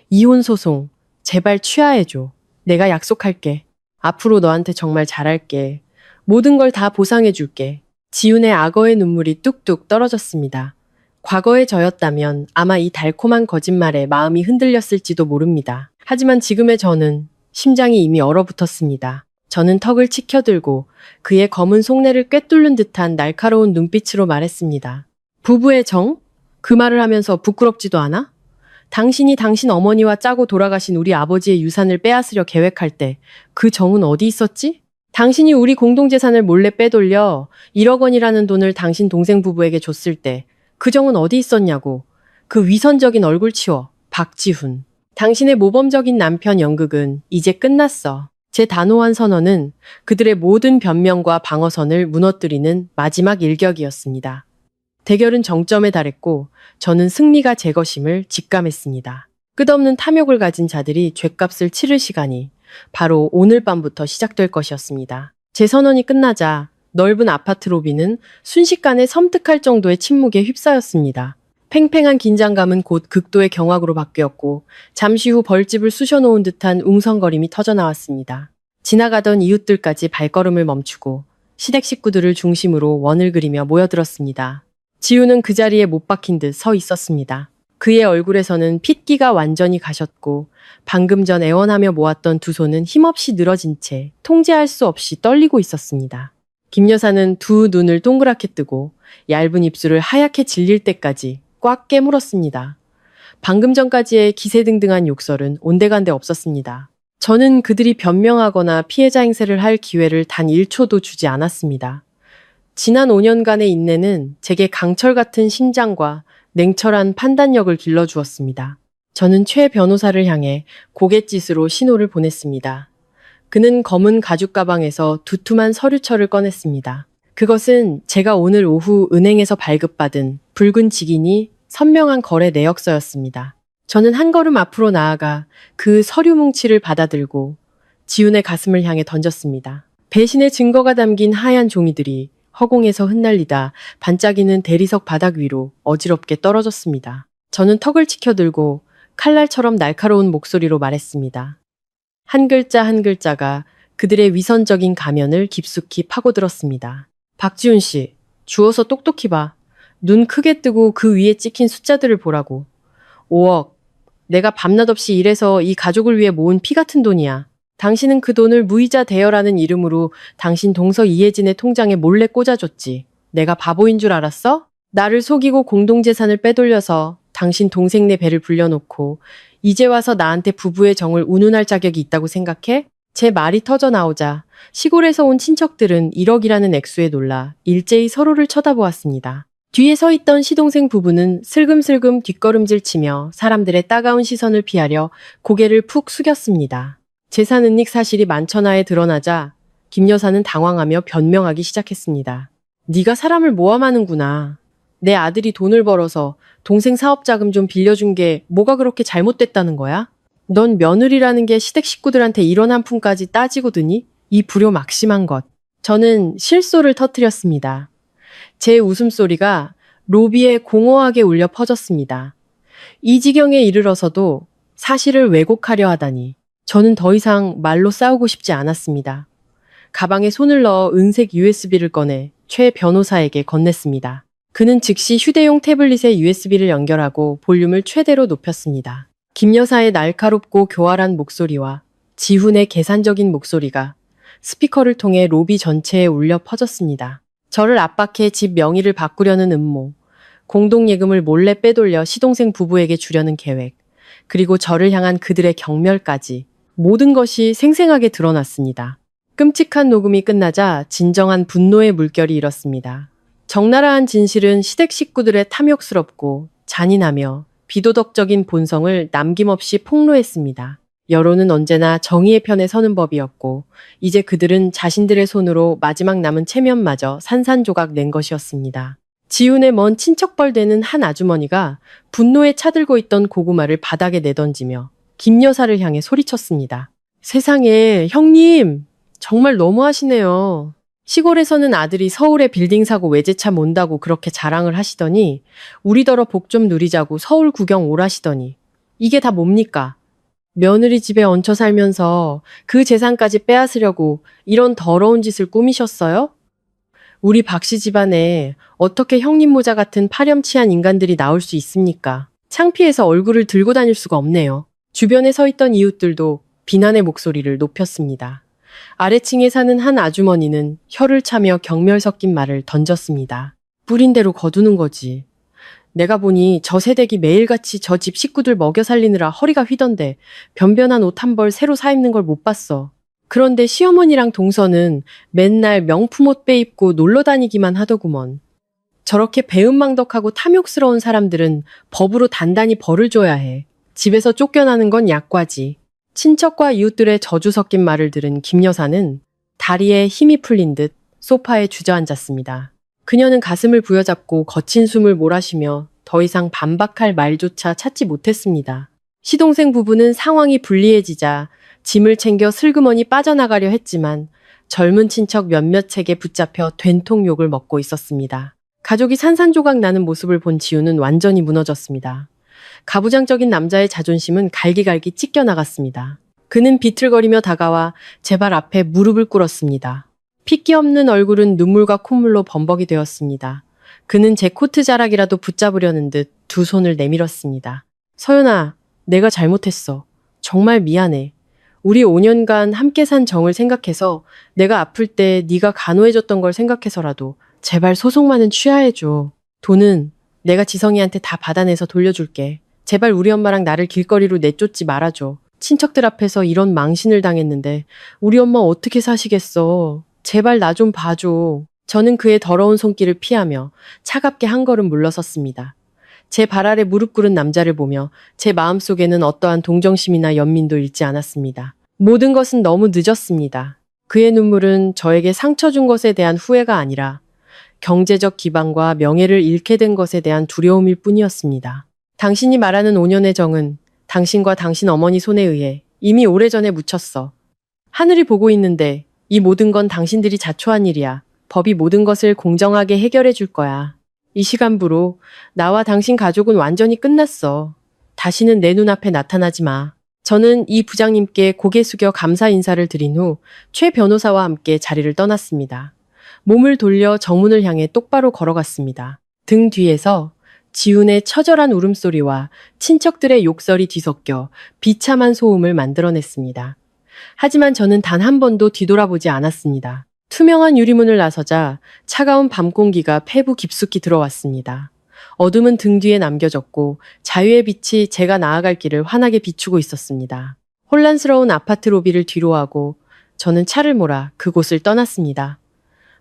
이혼 소송 제발 취하해줘. 내가 약속할게. 앞으로 너한테 정말 잘할게. 모든 걸 다 보상해줄게. 지훈의 악어의 눈물이 뚝뚝 떨어졌습니다. 과거의 저였다면 아마 이 달콤한 거짓말에 마음이 흔들렸을지도 모릅니다. 하지만 지금의 저는 심장이 이미 얼어붙었습니다. 저는 턱을 치켜들고 그의 검은 속내를 꿰뚫는 듯한 날카로운 눈빛으로 말했습니다. 부부의 정? 그 말을 하면서 부끄럽지도 않아? 당신이 당신 어머니와 짜고 돌아가신 우리 아버지의 유산을 빼앗으려 계획할 때 그 정은 어디 있었지? 당신이 우리 공동재산을 몰래 빼돌려 1억 원이라는 돈을 당신 동생 부부에게 줬을 때 그 정은 어디 있었냐고. 그 위선적인 얼굴 치워. 박지훈. 당신의 모범적인 남편 연극은 이제 끝났어. 제 단호한 선언은 그들의 모든 변명과 방어선을 무너뜨리는 마지막 일격이었습니다. 대결은 정점에 달했고 저는 승리가 제 것임을 직감했습니다. 끝없는 탐욕을 가진 자들이 죗값을 치를 시간이 바로 오늘 밤부터 시작될 것이었습니다. 제 선언이 끝나자 넓은 아파트 로비는 순식간에 섬뜩할 정도의 침묵에 휩싸였습니다. 팽팽한 긴장감은 곧 극도의 경악으로 바뀌었고 잠시 후 벌집을 쑤셔놓은 듯한 웅성거림이 터져나왔습니다. 지나가던 이웃들까지 발걸음을 멈추고 시댁 식구들을 중심으로 원을 그리며 모여들었습니다. 지우는 그 자리에 못 박힌 듯 서 있었습니다. 그의 얼굴에서는 핏기가 완전히 가셨고 방금 전 애원하며 모았던 두 손은 힘없이 늘어진 채 통제할 수 없이 떨리고 있었습니다. 김 여사는 두 눈을 동그랗게 뜨고 얇은 입술을 하얗게 질릴 때까지 꽉 깨물었습니다. 방금 전까지의 기세등등한 욕설은 온데간데 없었습니다. 저는 그들이 변명하거나 피해자 행세를 할 기회를 단 1초도 주지 않았습니다. 지난 5년간의 인내는 제게 강철 같은 심장과 냉철한 판단력을 길러주었습니다. 저는 최 변호사를 향해 고갯짓으로 신호를 보냈습니다. 그는 검은 가죽 가방에서 두툼한 서류철을 꺼냈습니다. 그것은 제가 오늘 오후 은행에서 발급받은 붉은 직인이 선명한 거래 내역서였습니다. 저는 한 걸음 앞으로 나아가 그 서류 뭉치를 받아들고 지훈의 가슴을 향해 던졌습니다. 배신의 증거가 담긴 하얀 종이들이 허공에서 흩날리다 반짝이는 대리석 바닥 위로 어지럽게 떨어졌습니다. 저는 턱을 치켜들고 칼날처럼 날카로운 목소리로 말했습니다. 한 글자 한 글자가 그들의 위선적인 가면을 깊숙이 파고들었습니다. 박지훈 씨, 주워서 똑똑히 봐. 눈 크게 뜨고 그 위에 찍힌 숫자들을 보라고. 5억. 내가 밤낮 없이 일해서 이 가족을 위해 모은 피 같은 돈이야. 당신은 그 돈을 무이자 대여라는 이름으로 당신 동서 이혜진의 통장에 몰래 꽂아줬지. 내가 바보인 줄 알았어? 나를 속이고 공동재산을 빼돌려서 당신 동생네 배를 불려놓고 이제 와서 나한테 부부의 정을 운운할 자격이 있다고 생각해? 제 말이 터져 나오자 시골에서 온 친척들은 1억이라는 액수에 놀라 일제히 서로를 쳐다보았습니다. 뒤에 서 있던 시동생 부부는 슬금슬금 뒷걸음질 치며 사람들의 따가운 시선을 피하려 고개를 푹 숙였습니다. 재산 은닉 사실이 만천하에 드러나자 김 여사는 당황하며 변명하기 시작했습니다. 네가 사람을 모함하는구나. 내 아들이 돈을 벌어서 동생 사업자금 좀 빌려준 게 뭐가 그렇게 잘못됐다는 거야? 넌 며느리라는 게 시댁 식구들한테 이런 한 푼까지 따지고 드니? 이 불효 막심한 것. 저는 실소를 터뜨렸습니다. 제 웃음소리가 로비에 공허하게 울려 퍼졌습니다. 이 지경에 이르러서도 사실을 왜곡하려 하다니. 저는 더 이상 말로 싸우고 싶지 않았습니다. 가방에 손을 넣어 은색 USB를 꺼내 최 변호사에게 건넸습니다. 그는 즉시 휴대용 태블릿에 USB를 연결하고 볼륨을 최대로 높였습니다. 김 여사의 날카롭고 교활한 목소리와 지훈의 계산적인 목소리가 스피커를 통해 로비 전체에 울려 퍼졌습니다. 저를 압박해 집 명의를 바꾸려는 음모, 공동예금을 몰래 빼돌려 시동생 부부에게 주려는 계획, 그리고 저를 향한 그들의 경멸까지 모든 것이 생생하게 드러났습니다. 끔찍한 녹음이 끝나자 진정한 분노의 물결이 일었습니다. 적나라한 진실은 시댁 식구들의 탐욕스럽고 잔인하며 비도덕적인 본성을 남김없이 폭로했습니다. 여론은 언제나 정의의 편에 서는 법이었고 이제 그들은 자신들의 손으로 마지막 남은 체면마저 산산조각 낸 것이었습니다. 지훈의 먼 친척벌 되는 한 아주머니가 분노에 차들고 있던 고구마를 바닥에 내던지며 김 여사를 향해 소리쳤습니다. 세상에, 형님! 정말 너무하시네요. 시골에서는 아들이 서울에 빌딩 사고 외제차 몬다고 그렇게 자랑을 하시더니 우리더러 복 좀 누리자고 서울 구경 오라시더니 이게 다 뭡니까? 며느리 집에 얹혀 살면서 그 재산까지 빼앗으려고 이런 더러운 짓을 꾸미셨어요? 우리 박씨 집안에 어떻게 형님 모자 같은 파렴치한 인간들이 나올 수 있습니까? 창피해서 얼굴을 들고 다닐 수가 없네요. 주변에 서 있던 이웃들도 비난의 목소리를 높였습니다. 아래층에 사는 한 아주머니는 혀를 차며 경멸 섞인 말을 던졌습니다. 뿌린 대로 거두는 거지. 내가 보니 저 새댁이 매일같이 저 집 식구들 먹여 살리느라 허리가 휘던데 변변한 옷 한 벌 새로 사 입는 걸 못 봤어. 그런데 시어머니랑 동서는 맨날 명품 옷 빼입고 놀러 다니기만 하더구먼. 저렇게 배은망덕하고 탐욕스러운 사람들은 법으로 단단히 벌을 줘야 해. 집에서 쫓겨나는 건 약과지. 친척과 이웃들의 저주 섞인 말을 들은 김 여사는 다리에 힘이 풀린 듯 소파에 주저앉았습니다. 그녀는 가슴을 부여잡고 거친 숨을 몰아쉬며 더 이상 반박할 말조차 찾지 못했습니다. 시동생 부부는 상황이 불리해지자 짐을 챙겨 슬그머니 빠져나가려 했지만 젊은 친척 몇몇에게 붙잡혀 된통 욕을 먹고 있었습니다. 가족이 산산조각 나는 모습을 본 지우는 완전히 무너졌습니다. 가부장적인 남자의 자존심은 갈기갈기 찢겨나갔습니다. 그는 비틀거리며 다가와 제 발 앞에 무릎을 꿇었습니다. 핏기 없는 얼굴은 눈물과 콧물로 범벅이 되었습니다. 그는 제 코트 자락이라도 붙잡으려는 듯 두 손을 내밀었습니다. 서연아, 내가 잘못했어. 정말 미안해. 우리 5년간 함께 산 정을 생각해서 내가 아플 때 네가 간호해줬던 걸 생각해서라도 제발 소송만은 취하해줘. 돈은 내가 지성이한테 다 받아내서 돌려줄게. 제발 우리 엄마랑 나를 길거리로 내쫓지 말아줘. 친척들 앞에서 이런 망신을 당했는데 우리 엄마 어떻게 사시겠어. 제발 나 좀 봐줘. 저는 그의 더러운 손길을 피하며 차갑게 한 걸음 물러섰습니다. 제 발 아래 무릎 꿇은 남자를 보며 제 마음속에는 어떠한 동정심이나 연민도 잃지 않았습니다. 모든 것은 너무 늦었습니다. 그의 눈물은 저에게 상처 준 것에 대한 후회가 아니라 경제적 기반과 명예를 잃게 된 것에 대한 두려움일 뿐이었습니다. 당신이 말하는 5년의 정은 당신과 당신 어머니 손에 의해 이미 오래전에 묻혔어. 하늘이 보고 있는데 이 모든 건 당신들이 자초한 일이야. 법이 모든 것을 공정하게 해결해 줄 거야. 이 시간부로 나와 당신 가족은 완전히 끝났어. 다시는 내 눈앞에 나타나지 마. 저는 이 부장님께 고개 숙여 감사 인사를 드린 후 최 변호사와 함께 자리를 떠났습니다. 몸을 돌려 정문을 향해 똑바로 걸어갔습니다. 등 뒤에서 지훈의 처절한 울음소리와 친척들의 욕설이 뒤섞여 비참한 소음을 만들어냈습니다. 하지만 저는 단 한 번도 뒤돌아보지 않았습니다. 투명한 유리문을 나서자 차가운 밤 공기가 폐부 깊숙이 들어왔습니다. 어둠은 등 뒤에 남겨졌고 자유의 빛이 제가 나아갈 길을 환하게 비추고 있었습니다. 혼란스러운 아파트 로비를 뒤로하고 저는 차를 몰아 그곳을 떠났습니다.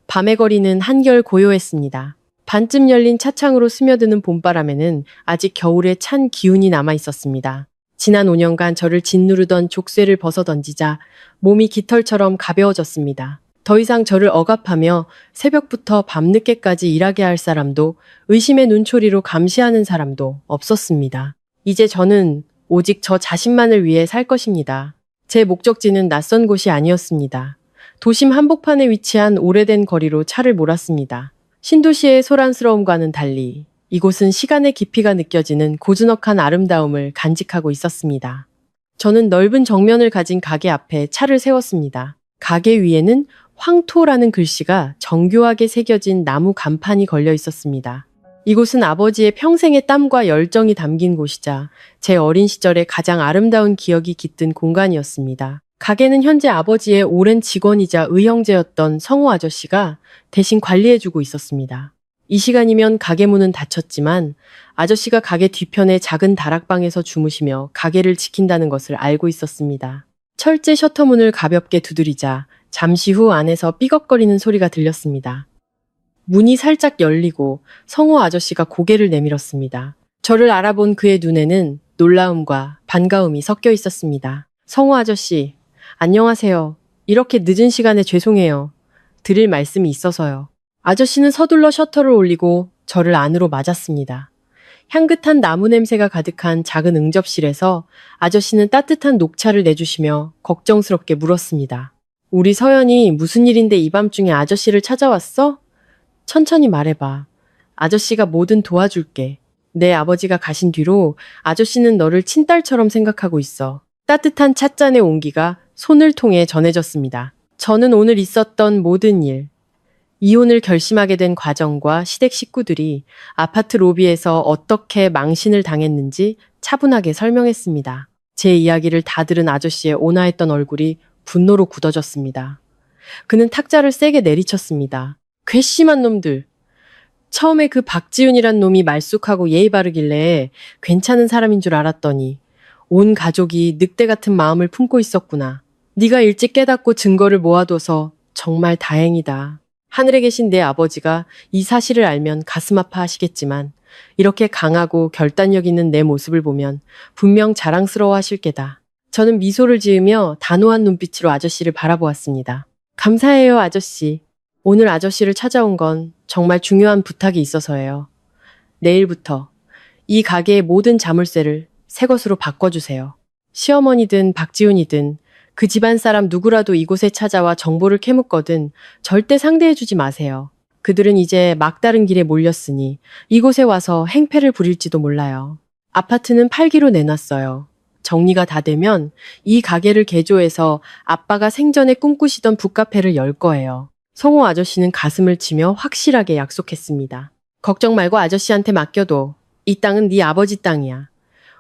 밤의 거리는 한결 고요했습니다. 반쯤 열린 차창으로 스며드는 봄바람에는 아직 겨울의 찬 기운이 남아 있었습니다. 지난 5년간 저를 짓누르던 족쇄를 벗어던지자 몸이 깃털처럼 가벼워졌습니다. 더 이상 저를 억압하며 새벽부터 밤늦게까지 일하게 할 사람도 의심의 눈초리로 감시하는 사람도 없었습니다. 이제 저는 오직 저 자신만을 위해 살 것입니다. 제 목적지는 낯선 곳이 아니었습니다. 도심 한복판에 위치한 오래된 거리로 차를 몰았습니다. 신도시의 소란스러움과는 달리 이곳은 시간의 깊이가 느껴지는 고즈넉한 아름다움을 간직하고 있었습니다. 저는 넓은 정면을 가진 가게 앞에 차를 세웠습니다. 가게 위에는 황토라는 글씨가 정교하게 새겨진 나무 간판이 걸려 있었습니다. 이곳은 아버지의 평생의 땀과 열정이 담긴 곳이자 제 어린 시절의 가장 아름다운 기억이 깃든 공간이었습니다. 가게는 현재 아버지의 오랜 직원이자 의형제였던 성호 아저씨가 대신 관리해주고 있었습니다. 이 시간이면 가게 문은 닫혔지만 아저씨가 가게 뒤편의 작은 다락방에서 주무시며 가게를 지킨다는 것을 알고 있었습니다. 철제 셔터문을 가볍게 두드리자 잠시 후 안에서 삐걱거리는 소리가 들렸습니다. 문이 살짝 열리고 성호 아저씨가 고개를 내밀었습니다. 저를 알아본 그의 눈에는 놀라움과 반가움이 섞여 있었습니다. 성호 아저씨, 안녕하세요. 이렇게 늦은 시간에 죄송해요. 드릴 말씀이 있어서요. 아저씨는 서둘러 셔터를 올리고 저를 안으로 맞았습니다. 향긋한 나무 냄새가 가득한 작은 응접실에서 아저씨는 따뜻한 녹차를 내주시며 걱정스럽게 물었습니다. 우리 서연이 무슨 일인데 이 밤중에 아저씨를 찾아왔어? 천천히 말해봐. 아저씨가 뭐든 도와줄게. 내 아버지가 가신 뒤로 아저씨는 너를 친딸처럼 생각하고 있어. 따뜻한 찻잔의 온기가 손을 통해 전해졌습니다. 저는 오늘 있었던 모든 일, 이혼을 결심하게 된 과정과 시댁 식구들이 아파트 로비에서 어떻게 망신을 당했는지 차분하게 설명했습니다. 제 이야기를 다 들은 아저씨의 온화했던 얼굴이 분노로 굳어졌습니다. 그는 탁자를 세게 내리쳤습니다. 괘씸한 놈들! 처음에 그 박지훈이란 놈이 말쑥하고 예의 바르길래 괜찮은 사람인 줄 알았더니 온 가족이 늑대 같은 마음을 품고 있었구나. 네가 일찍 깨닫고 증거를 모아둬서 정말 다행이다. 하늘에 계신 내 아버지가 이 사실을 알면 가슴 아파하시겠지만 이렇게 강하고 결단력 있는 내 모습을 보면 분명 자랑스러워하실 게다. 저는 미소를 지으며 단호한 눈빛으로 아저씨를 바라보았습니다. 감사해요, 아저씨. 오늘 아저씨를 찾아온 건 정말 중요한 부탁이 있어서예요. 내일부터 이 가게의 모든 자물쇠를 새 것으로 바꿔주세요. 시어머니든 박지훈이든 그 집안 사람 누구라도 이곳에 찾아와 정보를 캐묻거든 절대 상대해주지 마세요. 그들은 이제 막다른 길에 몰렸으니 이곳에 와서 행패를 부릴지도 몰라요. 아파트는 팔기로 내놨어요. 정리가 다 되면 이 가게를 개조해서 아빠가 생전에 꿈꾸시던 북카페를 열 거예요. 성호 아저씨는 가슴을 치며 확실하게 약속했습니다. 걱정 말고 아저씨한테 맡겨둬. 이 땅은 네 아버지 땅이야.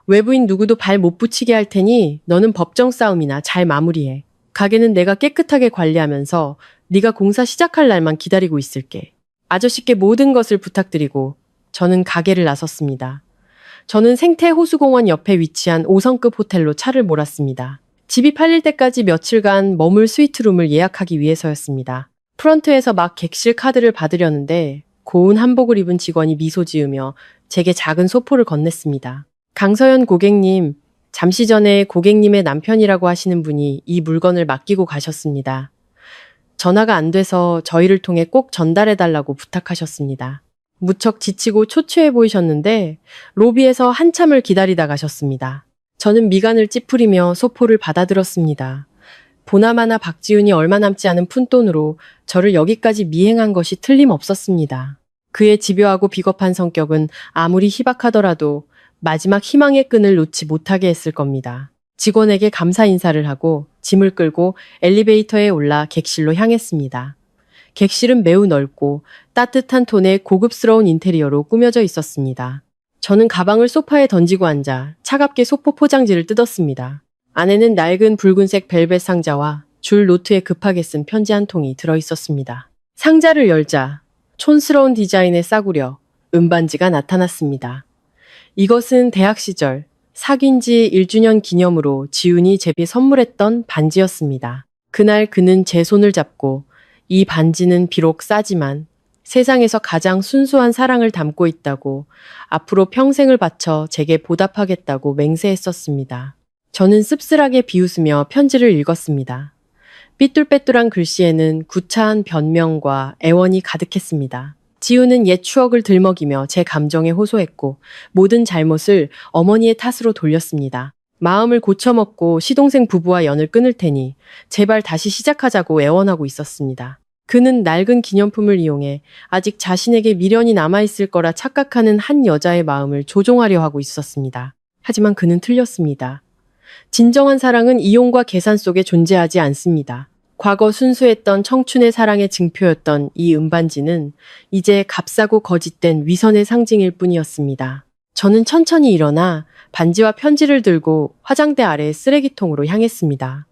외부인 누구도 발 못 붙이게 할 테니 너는 법정 싸움이나 잘 마무리해. 가게는 내가 깨끗하게 관리하면서 네가 공사 시작할 날만 기다리고 있을게. 아저씨께 모든 것을 부탁드리고 저는 가게를 나섰습니다. 저는 생태호수공원 옆에 위치한 5성급 호텔로 차를 몰았습니다. 집이 팔릴 때까지 며칠간 머물 스위트룸을 예약하기 위해서였습니다. 프런트에서 막 객실 카드를 받으려는데 고운 한복을 입은 직원이 미소 지으며 제게 작은 소포를 건넸습니다. 강서연 고객님, 잠시 전에 고객님의 남편이라고 하시는 분이 이 물건을 맡기고 가셨습니다. 전화가 안 돼서 저희를 통해 꼭 전달해달라고 부탁하셨습니다. 무척 지치고 초췌해 보이셨는데 로비에서 한참을 기다리다 가셨습니다. 저는 미간을 찌푸리며 소포를 받아들었습니다. 보나마나 박지훈이 얼마 남지 않은 푼돈으로 저를 여기까지 미행한 것이 틀림없었습니다. 그의 집요하고 비겁한 성격은 아무리 희박하더라도 마지막 희망의 끈을 놓지 못하게 했을 겁니다. 직원에게 감사 인사를 하고 짐을 끌고 엘리베이터에 올라 객실로 향했습니다. 객실은 매우 넓고 따뜻한 톤의 고급스러운 인테리어로 꾸며져 있었습니다. 저는 가방을 소파에 던지고 앉아 차갑게 소포 포장지를 뜯었습니다. 안에는 낡은 붉은색 벨벳 상자와 줄 노트에 급하게 쓴 편지 한 통이 들어있었습니다. 상자를 열자 촌스러운 디자인의 싸구려 은반지가 나타났습니다. 이것은 대학 시절 사귄 지 1주년 기념으로 지훈이 제게 선물했던 반지였습니다. 그날 그는 제 손을 잡고 이 반지는 비록 싸지만 세상에서 가장 순수한 사랑을 담고 있다고 앞으로 평생을 바쳐 제게 보답하겠다고 맹세했었습니다. 저는 씁쓸하게 비웃으며 편지를 읽었습니다. 삐뚤빼뚤한 글씨에는 구차한 변명과 애원이 가득했습니다. 지훈은 옛 추억을 들먹이며 제 감정에 호소했고 모든 잘못을 어머니의 탓으로 돌렸습니다. 마음을 고쳐먹고 시동생 부부와 연을 끊을 테니 제발 다시 시작하자고 애원하고 있었습니다. 그는 낡은 기념품을 이용해 아직 자신에게 미련이 남아있을 거라 착각하는 한 여자의 마음을 조종하려 하고 있었습니다. 하지만 그는 틀렸습니다. 진정한 사랑은 이용과 계산 속에 존재하지 않습니다. 과거 순수했던 청춘의 사랑의 증표였던 이 은반지는 이제 값싸고 거짓된 위선의 상징일 뿐이었습니다. 저는 천천히 일어나 반지와 편지를 들고 화장대 아래의 쓰레기통으로 향했습니다.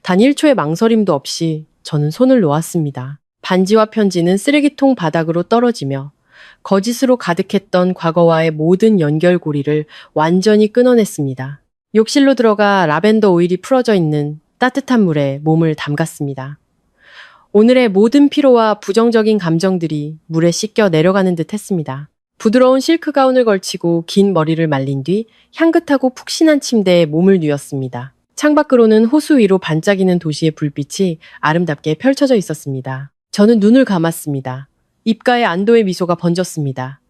단 1초의 망설임도 없이 저는 손을 놓았습니다. 반지와 편지는 쓰레기통 바닥으로 떨어지며 거짓으로 가득했던 과거와의 모든 연결고리를 완전히 끊어냈습니다. 욕실로 들어가 라벤더 오일이 풀어져 있는 따뜻한 물에 몸을 담갔습니다. 오늘의 모든 피로와 부정적인 감정들이 물에 씻겨 내려가는 듯 했습니다. 부드러운 실크 가운을 걸치고 긴 머리를 말린 뒤 향긋하고 푹신한 침대에 몸을 뉘었습니다. 창밖으로는 호수 위로 반짝이는 도시의 불빛이 아름답게 펼쳐져 있었습니다. 저는 눈을 감았습니다. 입가에 안도의 미소가 번졌습니다.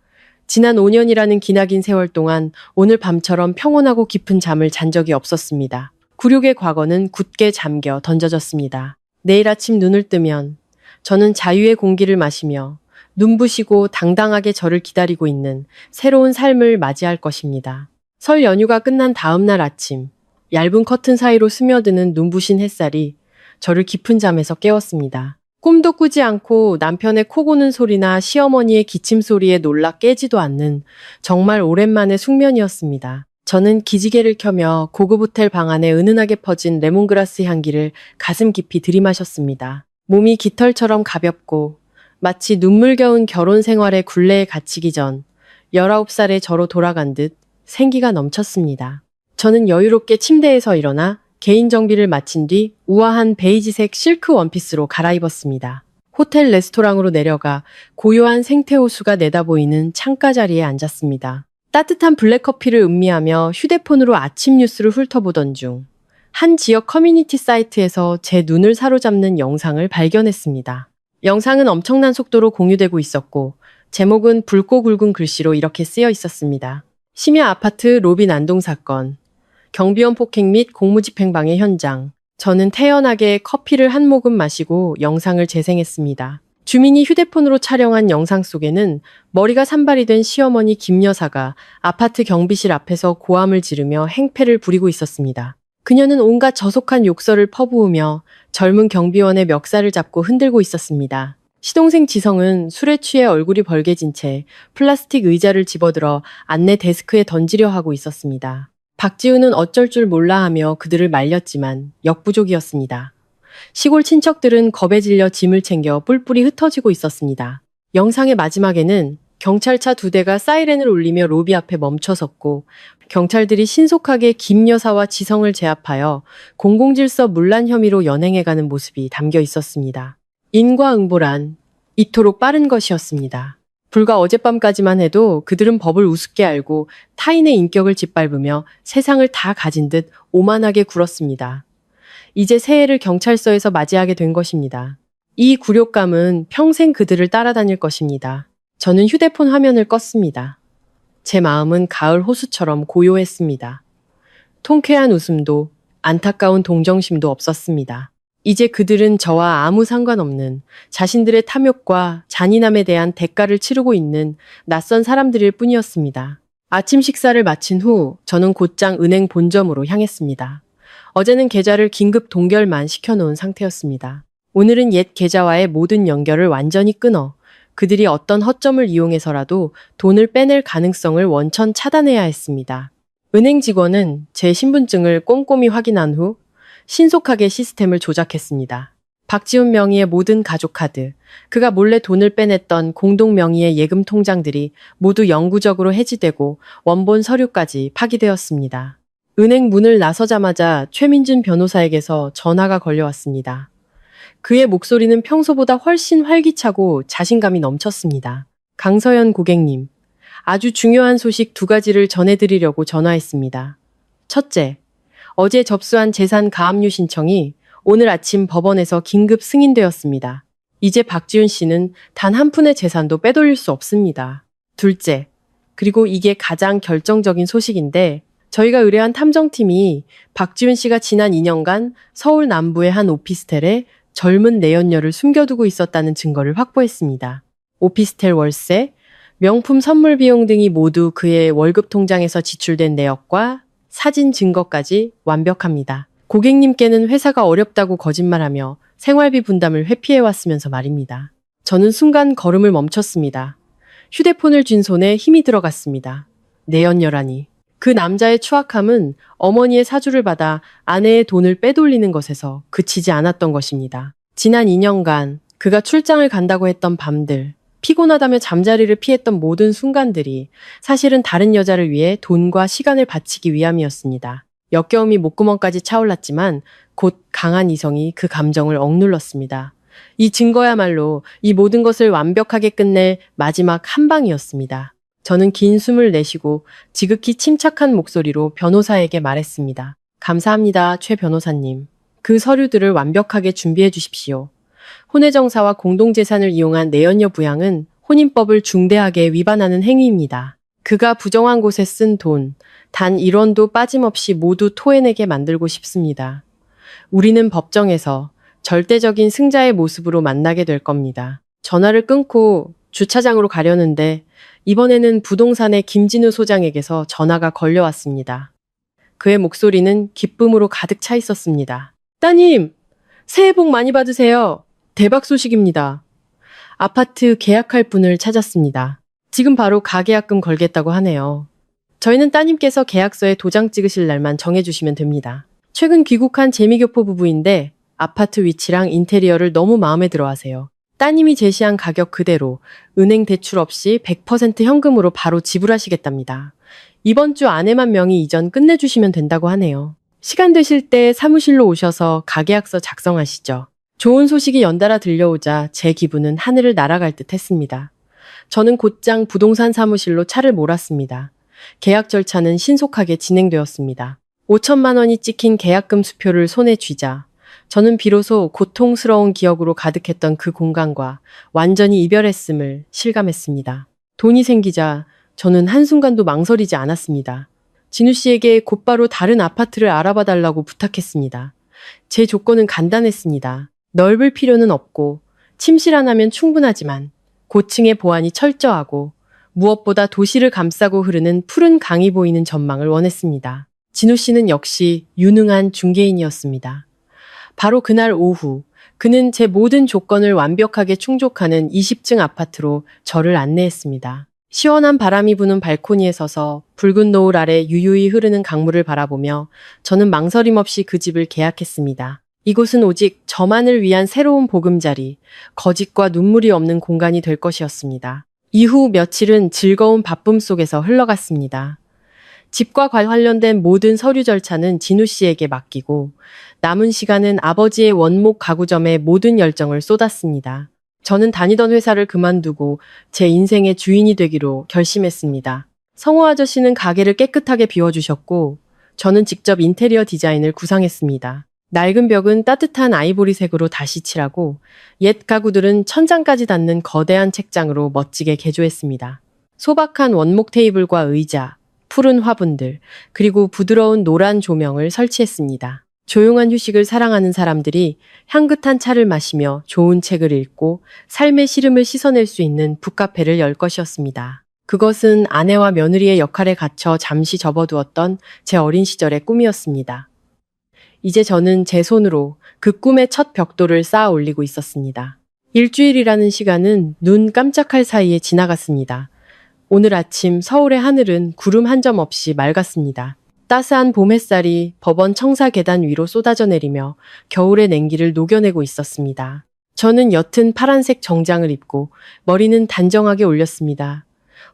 지난 5년이라는 기나긴 세월 동안 오늘 밤처럼 평온하고 깊은 잠을 잔 적이 없었습니다. 굴욕의 과거는 굳게 잠겨 던져졌습니다. 내일 아침 눈을 뜨면 저는 자유의 공기를 마시며 눈부시고 당당하게 저를 기다리고 있는 새로운 삶을 맞이할 것입니다. 설 연휴가 끝난 다음 날 아침, 얇은 커튼 사이로 스며드는 눈부신 햇살이 저를 깊은 잠에서 깨웠습니다. 꿈도 꾸지 않고 남편의 코 고는 소리나 시어머니의 기침 소리에 놀라 깨지도 않는 정말 오랜만의 숙면이었습니다. 저는 기지개를 켜며 고급 호텔 방 안에 은은하게 퍼진 레몬그라스 향기를 가슴 깊이 들이마셨습니다. 몸이 깃털처럼 가볍고 마치 눈물겨운 결혼 생활의 굴레에 갇히기 전 19살의 저로 돌아간 듯 생기가 넘쳤습니다. 저는 여유롭게 침대에서 일어나 개인 정비를 마친 뒤 우아한 베이지색 실크 원피스로 갈아입었습니다. 호텔 레스토랑으로 내려가 고요한 생태호수가 내다보이는 창가 자리에 앉았습니다. 따뜻한 블랙커피를 음미하며 휴대폰으로 아침 뉴스를 훑어보던 중 한 지역 커뮤니티 사이트에서 제 눈을 사로잡는 영상을 발견했습니다. 영상은 엄청난 속도로 공유되고 있었고 제목은 붉고 굵은 글씨로 이렇게 쓰여 있었습니다. 심야 아파트 로비 난동 사건, 경비원 폭행 및 공무집행방해 현장. 저는 태연하게 커피를 한 모금 마시고 영상을 재생했습니다. 주민이 휴대폰으로 촬영한 영상 속에는 머리가 산발이 된 시어머니 김 여사가 아파트 경비실 앞에서 고함을 지르며 행패를 부리고 있었습니다. 그녀는 온갖 저속한 욕설을 퍼부으며 젊은 경비원의 멱살을 잡고 흔들고 있었습니다. 시동생 지성은 술에 취해 얼굴이 벌개진 채 플라스틱 의자를 집어들어 안내 데스크에 던지려 하고 있었습니다. 박지우는 어쩔 줄 몰라 하며 그들을 말렸지만 역부족이었습니다. 시골 친척들은 겁에 질려 짐을 챙겨 뿔뿔이 흩어지고 있었습니다. 영상의 마지막에는 경찰차 2대가 사이렌을 울리며 로비 앞에 멈춰섰고 경찰들이 신속하게 김 여사와 지성을 제압하여 공공질서 문란 혐의로 연행해가는 모습이 담겨 있었습니다. 인과응보란 이토록 빠른 것이었습니다. 불과 어젯밤까지만 해도 그들은 법을 우습게 알고 타인의 인격을 짓밟으며 세상을 다 가진 듯 오만하게 굴었습니다. 이제 새해를 경찰서에서 맞이하게 된 것입니다. 이 굴욕감은 평생 그들을 따라다닐 것입니다. 저는 휴대폰 화면을 껐습니다. 제 마음은 가을 호수처럼 고요했습니다. 통쾌한 웃음도 안타까운 동정심도 없었습니다. 이제 그들은 저와 아무 상관없는 자신들의 탐욕과 잔인함에 대한 대가를 치르고 있는 낯선 사람들일 뿐이었습니다. 아침 식사를 마친 후 저는 곧장 은행 본점으로 향했습니다. 어제는 계좌를 긴급 동결만 시켜놓은 상태였습니다. 오늘은 옛 계좌와의 모든 연결을 완전히 끊어 그들이 어떤 허점을 이용해서라도 돈을 빼낼 가능성을 원천 차단해야 했습니다. 은행 직원은 제 신분증을 꼼꼼히 확인한 후 신속하게 시스템을 조작했습니다. 박지훈 명의의 모든 가족 카드, 그가 몰래 돈을 빼냈던 공동 명의의 예금 통장들이 모두 영구적으로 해지되고 원본 서류까지 파기되었습니다. 은행 문을 나서자마자 최민준 변호사에게서 전화가 걸려왔습니다. 그의 목소리는 평소보다 훨씬 활기차고 자신감이 넘쳤습니다. 강서연 고객님, 아주 중요한 소식 2가지를 전해드리려고 전화했습니다. 첫째, 어제 접수한 재산 가압류 신청이 오늘 아침 법원에서 긴급 승인되었습니다. 이제 박지훈 씨는 단 한 푼의 재산도 빼돌릴 수 없습니다. 둘째, 그리고 이게 가장 결정적인 소식인데 저희가 의뢰한 탐정팀이 박지훈 씨가 지난 2년간 서울 남부의 한 오피스텔에 젊은 내연녀를 숨겨두고 있었다는 증거를 확보했습니다. 오피스텔 월세, 명품 선물 비용 등이 모두 그의 월급 통장에서 지출된 내역과 사진 증거까지 완벽합니다. 고객님께는 회사가 어렵다고 거짓말하며 생활비 분담을 회피해왔으면서 말입니다. 저는 순간 걸음을 멈췄습니다. 휴대폰을 쥔 손에 힘이 들어갔습니다. 내연녀라니. 그 남자의 추악함은 어머니의 사주를 받아 아내의 돈을 빼돌리는 것에서 그치지 않았던 것입니다. 지난 2년간 그가 출장을 간다고 했던 밤들, 피곤하다며 잠자리를 피했던 모든 순간들이 사실은 다른 여자를 위해 돈과 시간을 바치기 위함이었습니다. 역겨움이 목구멍까지 차올랐지만 곧 강한 이성이 그 감정을 억눌렀습니다. 이 증거야말로 이 모든 것을 완벽하게 끝낼 마지막 한 방이었습니다. 저는 긴 숨을 내쉬고 지극히 침착한 목소리로 변호사에게 말했습니다. 감사합니다, 최 변호사님. 그 서류들을 완벽하게 준비해 주십시오. 혼외정사와 공동재산을 이용한 내연녀 부양은 혼인법을 중대하게 위반하는 행위입니다. 그가 부정한 곳에 쓴 돈, 단 1원도 빠짐없이 모두 토해내게 만들고 싶습니다. 우리는 법정에서 절대적인 승자의 모습으로 만나게 될 겁니다. 전화를 끊고 주차장으로 가려는데 이번에는 부동산의 김진우 소장에게서 전화가 걸려왔습니다. 그의 목소리는 기쁨으로 가득 차 있었습니다. 따님, 새해 복 많이 받으세요. 대박 소식입니다. 아파트 계약할 분을 찾았습니다. 지금 바로 가계약금 걸겠다고 하네요. 저희는 따님께서 계약서에 도장 찍으실 날만 정해주시면 됩니다. 최근 귀국한 재미교포 부부인데 아파트 위치랑 인테리어를 너무 마음에 들어 하세요. 따님이 제시한 가격 그대로 은행 대출 없이 100% 현금으로 바로 지불하시겠답니다. 이번 주 안에만 명의 이전 끝내주시면 된다고 하네요. 시간 되실 때 사무실로 오셔서 가계약서 작성하시죠. 좋은 소식이 연달아 들려오자 제 기분은 하늘을 날아갈 듯 했습니다. 저는 곧장 부동산 사무실로 차를 몰았습니다. 계약 절차는 신속하게 진행되었습니다. 5천만 원이 찍힌 계약금 수표를 손에 쥐자 저는 비로소 고통스러운 기억으로 가득했던 그 공간과 완전히 이별했음을 실감했습니다. 돈이 생기자 저는 한순간도 망설이지 않았습니다. 진우 씨에게 곧바로 다른 아파트를 알아봐 달라고 부탁했습니다. 제 조건은 간단했습니다. 넓을 필요는 없고 침실 하나면 충분하지만 고층의 보안이 철저하고 무엇보다 도시를 감싸고 흐르는 푸른 강이 보이는 전망을 원했습니다. 진우 씨는 역시 유능한 중개인이었습니다. 바로 그날 오후 그는 제 모든 조건을 완벽하게 충족하는 20층 아파트로 저를 안내했습니다. 시원한 바람이 부는 발코니에 서서 붉은 노을 아래 유유히 흐르는 강물을 바라보며 저는 망설임 없이 그 집을 계약했습니다. 이곳은 오직 저만을 위한 새로운 보금자리, 거짓과 눈물이 없는 공간이 될 것이었습니다. 이후 며칠은 즐거운 바쁨 속에서 흘러갔습니다. 집과 관련된 모든 서류 절차는 진우 씨에게 맡기고 남은 시간은 아버지의 원목 가구점에 모든 열정을 쏟았습니다. 저는 다니던 회사를 그만두고 제 인생의 주인이 되기로 결심했습니다. 성호 아저씨는 가게를 깨끗하게 비워주셨고 저는 직접 인테리어 디자인을 구상했습니다. 낡은 벽은 따뜻한 아이보리색으로 다시 칠하고 옛 가구들은 천장까지 닿는 거대한 책장으로 멋지게 개조했습니다. 소박한 원목 테이블과 의자, 푸른 화분들, 그리고 부드러운 노란 조명을 설치했습니다. 조용한 휴식을 사랑하는 사람들이 향긋한 차를 마시며 좋은 책을 읽고 삶의 시름을 씻어낼 수 있는 북카페를 열 것이었습니다. 그것은 아내와 며느리의 역할에 갇혀 잠시 접어두었던 제 어린 시절의 꿈이었습니다. 이제 저는 제 손으로 그 꿈의 첫 벽돌을 쌓아 올리고 있었습니다. 일주일이라는 시간은 눈 깜짝할 사이에 지나갔습니다. 오늘 아침 서울의 하늘은 구름 한 점 없이 맑았습니다. 따스한 봄 햇살이 법원 청사 계단 위로 쏟아져 내리며 겨울의 냉기를 녹여내고 있었습니다. 저는 옅은 파란색 정장을 입고 머리는 단정하게 올렸습니다.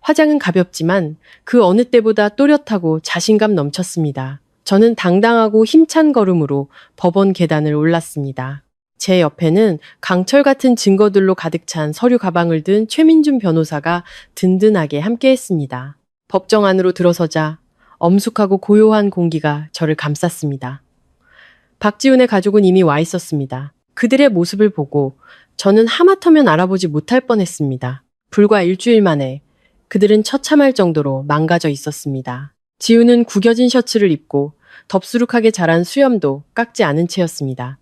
화장은 가볍지만 그 어느 때보다 또렷하고 자신감 넘쳤습니다. 저는 당당하고 힘찬 걸음으로 법원 계단을 올랐습니다. 제 옆에는 강철 같은 증거들로 가득 찬 서류 가방을 든 최민준 변호사가 든든하게 함께했습니다. 법정 안으로 들어서자 엄숙하고 고요한 공기가 저를 감쌌습니다. 박지훈의 가족은 이미 와 있었습니다. 그들의 모습을 보고 저는 하마터면 알아보지 못할 뻔했습니다. 불과 일주일 만에 그들은 처참할 정도로 망가져 있었습니다. 지훈은 구겨진 셔츠를 입고 덥수룩하게 자란 수염도 깎지 않은 채였습니다.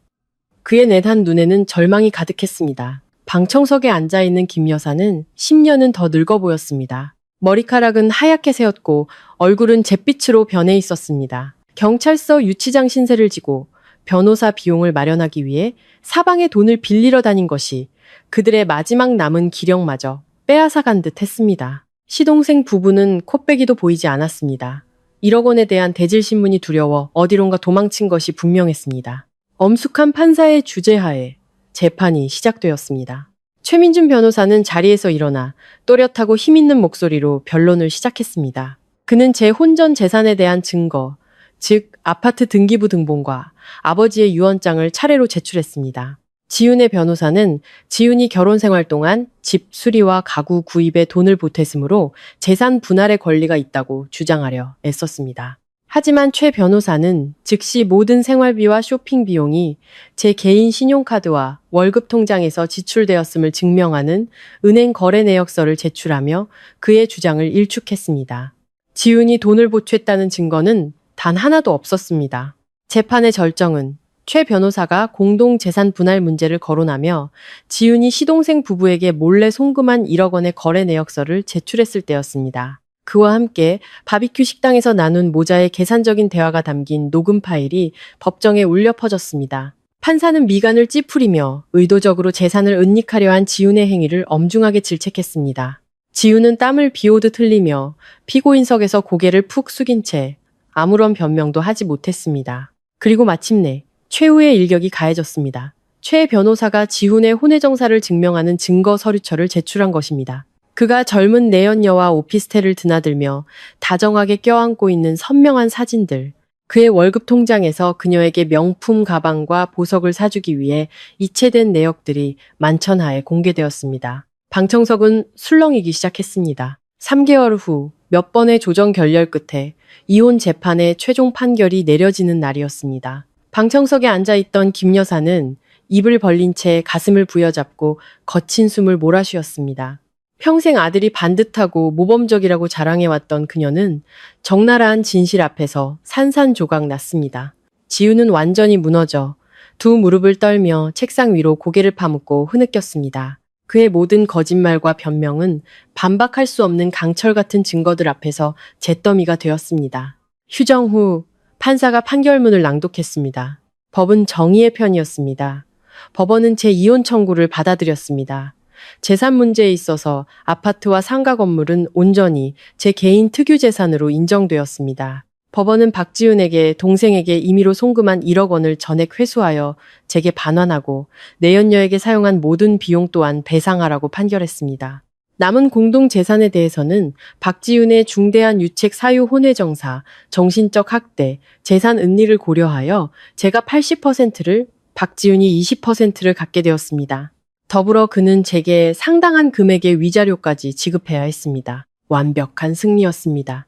그의 내단 눈에는 절망이 가득했습니다. 방청석에 앉아있는 김 여사는 10년은 더 늙어 보였습니다. 머리카락은 하얗게 새었고 얼굴은 잿빛으로 변해 있었습니다. 경찰서 유치장 신세를 지고 변호사 비용을 마련하기 위해 사방에 돈을 빌리러 다닌 것이 그들의 마지막 남은 기력마저 빼앗아간 듯 했습니다. 시동생 부부는 코빼기도 보이지 않았습니다. 1억 원에 대한 대질신문이 두려워 어디론가 도망친 것이 분명했습니다. 엄숙한 판사의 주재하에 재판이 시작되었습니다. 최민준 변호사는 자리에서 일어나 또렷하고 힘있는 목소리로 변론을 시작했습니다. 그는 제 혼전 재산에 대한 증거, 즉 아파트 등기부 등본과 아버지의 유언장을 차례로 제출했습니다. 지훈의 변호사는 지훈이 결혼 생활 동안 집 수리와 가구 구입에 돈을 보탰으므로 재산 분할의 권리가 있다고 주장하려 애썼습니다. 하지만 최 변호사는 즉시 모든 생활비와 쇼핑 비용이 제 개인 신용카드와 월급 통장에서 지출되었음을 증명하는 은행 거래 내역서를 제출하며 그의 주장을 일축했습니다. 지훈이 돈을 보탰다는 증거는 단 하나도 없었습니다. 재판의 절정은 최 변호사가 공동재산 분할 문제를 거론하며 지훈이 시동생 부부에게 몰래 송금한 1억 원의 거래 내역서를 제출했을 때였습니다. 그와 함께 바비큐 식당에서 나눈 모자의 계산적인 대화가 담긴 녹음 파일이 법정에 울려 퍼졌습니다. 판사는 미간을 찌푸리며 의도적으로 재산을 은닉하려 한 지훈의 행위를 엄중하게 질책했습니다. 지훈은 땀을 비오듯 흘리며 피고인석에서 고개를 푹 숙인 채 아무런 변명도 하지 못했습니다. 그리고 마침내 최후의 일격이 가해졌습니다. 최 변호사가 지훈의 혼외 정사를 증명하는 증거 서류처를 제출한 것입니다. 그가 젊은 내연녀와 오피스텔을 드나들며 다정하게 껴안고 있는 선명한 사진들, 그의 월급 통장에서 그녀에게 명품 가방과 보석을 사주기 위해 이체된 내역들이 만천하에 공개되었습니다. 방청석은 술렁이기 시작했습니다. 3개월 후 몇 번의 조정 결렬 끝에 이혼 재판의 최종 판결이 내려지는 날이었습니다. 방청석에 앉아있던 김 여사는 입을 벌린 채 가슴을 부여잡고 거친 숨을 몰아쉬었습니다. 평생 아들이 반듯하고 모범적이라고 자랑해왔던 그녀는 적나라한 진실 앞에서 산산조각 났습니다. 지우는 완전히 무너져 두 무릎을 떨며 책상 위로 고개를 파묻고 흐느꼈습니다. 그의 모든 거짓말과 변명은 반박할 수 없는 강철 같은 증거들 앞에서 잿더미가 되었습니다. 휴정 후 판사가 판결문을 낭독했습니다. 법은 정의의 편이었습니다. 법원은 제 이혼 청구를 받아들였습니다. 재산 문제에 있어서 아파트와 상가 건물은 온전히 제 개인 특유 재산으로 인정되었습니다. 법원은 박지훈에게 동생에게 임의로 송금한 1억 원을 전액 회수하여 제게 반환하고 내연녀에게 사용한 모든 비용 또한 배상하라고 판결했습니다. 남은 공동 재산에 대해서는 박지훈의 중대한 유책 사유 혼외 정사, 정신적 학대, 재산 은닉을 고려하여 제가 80%를 박지훈이 20%를 갖게 되었습니다. 더불어 그는 제게 상당한 금액의 위자료까지 지급해야 했습니다. 완벽한 승리였습니다.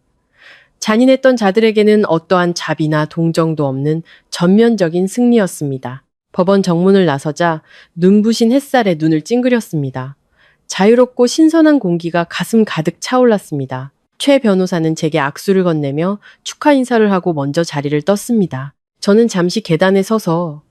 잔인했던 자들에게는 어떠한 자비나 동정도 없는 전면적인 승리였습니다. 법원 정문을 나서자 눈부신 햇살에 눈을 찡그렸습니다. 자유롭고 신선한 공기가 가슴 가득 차올랐습니다. 최 변호사는 제게 악수를 건네며 축하 인사를 하고 먼저 자리를 떴습니다. 저는 잠시 계단에 서서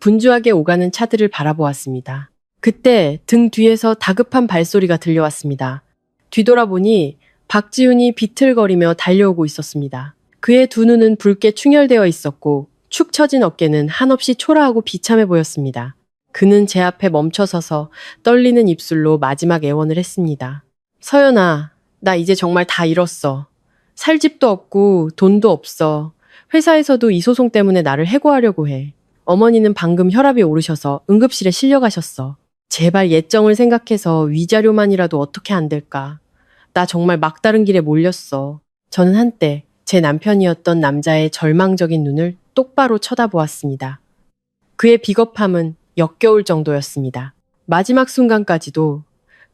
분주하게 오가는 차들을 바라보았습니다. 그때 등 뒤에서 다급한 발소리가 들려왔습니다. 뒤돌아보니 박지훈이 비틀거리며 달려오고 있었습니다. 그의 두 눈은 붉게 충혈되어 있었고 축 처진 어깨는 한없이 초라하고 비참해 보였습니다. 그는 제 앞에 멈춰서서 떨리는 입술로 마지막 애원을 했습니다. 서연아, 나 이제 정말 다 잃었어. 살 집도 없고 돈도 없어. 회사에서도 이 소송 때문에 나를 해고하려고 해. 어머니는 방금 혈압이 오르셔서 응급실에 실려가셨어. 제발 예정을 생각해서 위자료만이라도 어떻게 안 될까. 나 정말 막다른 길에 몰렸어. 저는 한때 제 남편이었던 남자의 절망적인 눈을 똑바로 쳐다보았습니다. 그의 비겁함은 역겨울 정도였습니다. 마지막 순간까지도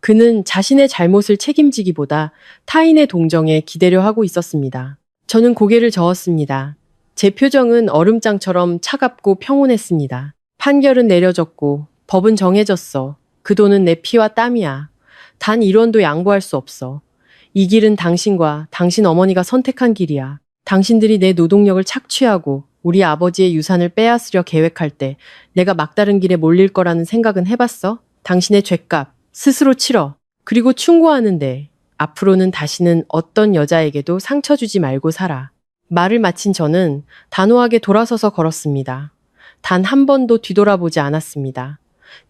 그는 자신의 잘못을 책임지기보다 타인의 동정에 기대려 하고 있었습니다. 저는 고개를 저었습니다. 제 표정은 얼음장처럼 차갑고 평온했습니다. 판결은 내려졌고 법은 정해졌어. 그 돈은 내 피와 땀이야. 단 1원도 양보할 수 없어. 이 길은 당신과 당신 어머니가 선택한 길이야. 당신들이 내 노동력을 착취하고 우리 아버지의 유산을 빼앗으려 계획할 때 내가 막다른 길에 몰릴 거라는 생각은 해봤어? 당신의 죗값 스스로 치러. 그리고 충고하는데 앞으로는 다시는 어떤 여자에게도 상처 주지 말고 살아. 말을 마친 저는 단호하게 돌아서서 걸었습니다. 단 한 번도 뒤돌아보지 않았습니다.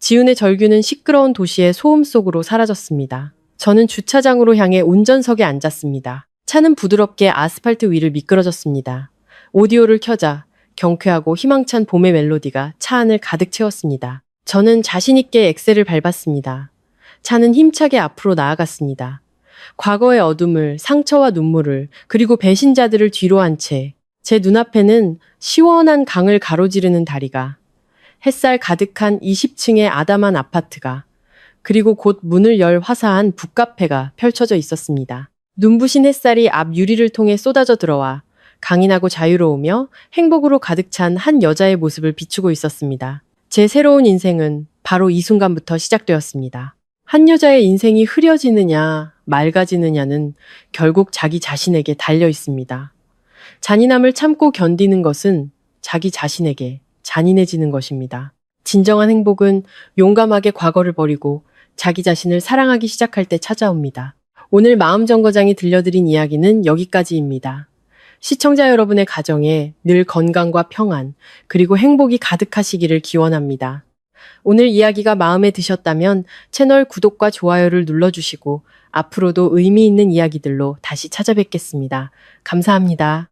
지훈의 절규는 시끄러운 도시의 소음 속으로 사라졌습니다. 저는 주차장으로 향해 운전석에 앉았습니다. 차는 부드럽게 아스팔트 위를 미끄러졌습니다. 오디오를 켜자 경쾌하고 희망찬 봄의 멜로디가 차 안을 가득 채웠습니다. 저는 자신있게 엑셀을 밟았습니다. 차는 힘차게 앞으로 나아갔습니다. 과거의 어둠을, 상처와 눈물을, 그리고 배신자들을 뒤로 한 채 제 눈앞에는 시원한 강을 가로지르는 다리가, 햇살 가득한 20층의 아담한 아파트가, 그리고 곧 문을 열 화사한 북카페가 펼쳐져 있었습니다. 눈부신 햇살이 앞 유리를 통해 쏟아져 들어와 강인하고 자유로우며 행복으로 가득 찬 한 여자의 모습을 비추고 있었습니다. 제 새로운 인생은 바로 이 순간부터 시작되었습니다. 한 여자의 인생이 흐려지느냐, 맑아지느냐는 결국 자기 자신에게 달려 있습니다. 잔인함을 참고 견디는 것은 자기 자신에게 잔인해지는 것입니다. 진정한 행복은 용감하게 과거를 버리고 자기 자신을 사랑하기 시작할 때 찾아옵니다. 오늘 마음정거장이 들려드린 이야기는 여기까지입니다. 시청자 여러분의 가정에 늘 건강과 평안, 그리고 행복이 가득하시기를 기원합니다. 오늘 이야기가 마음에 드셨다면 채널 구독과 좋아요를 눌러주시고 앞으로도 의미 있는 이야기들로 다시 찾아뵙겠습니다. 감사합니다.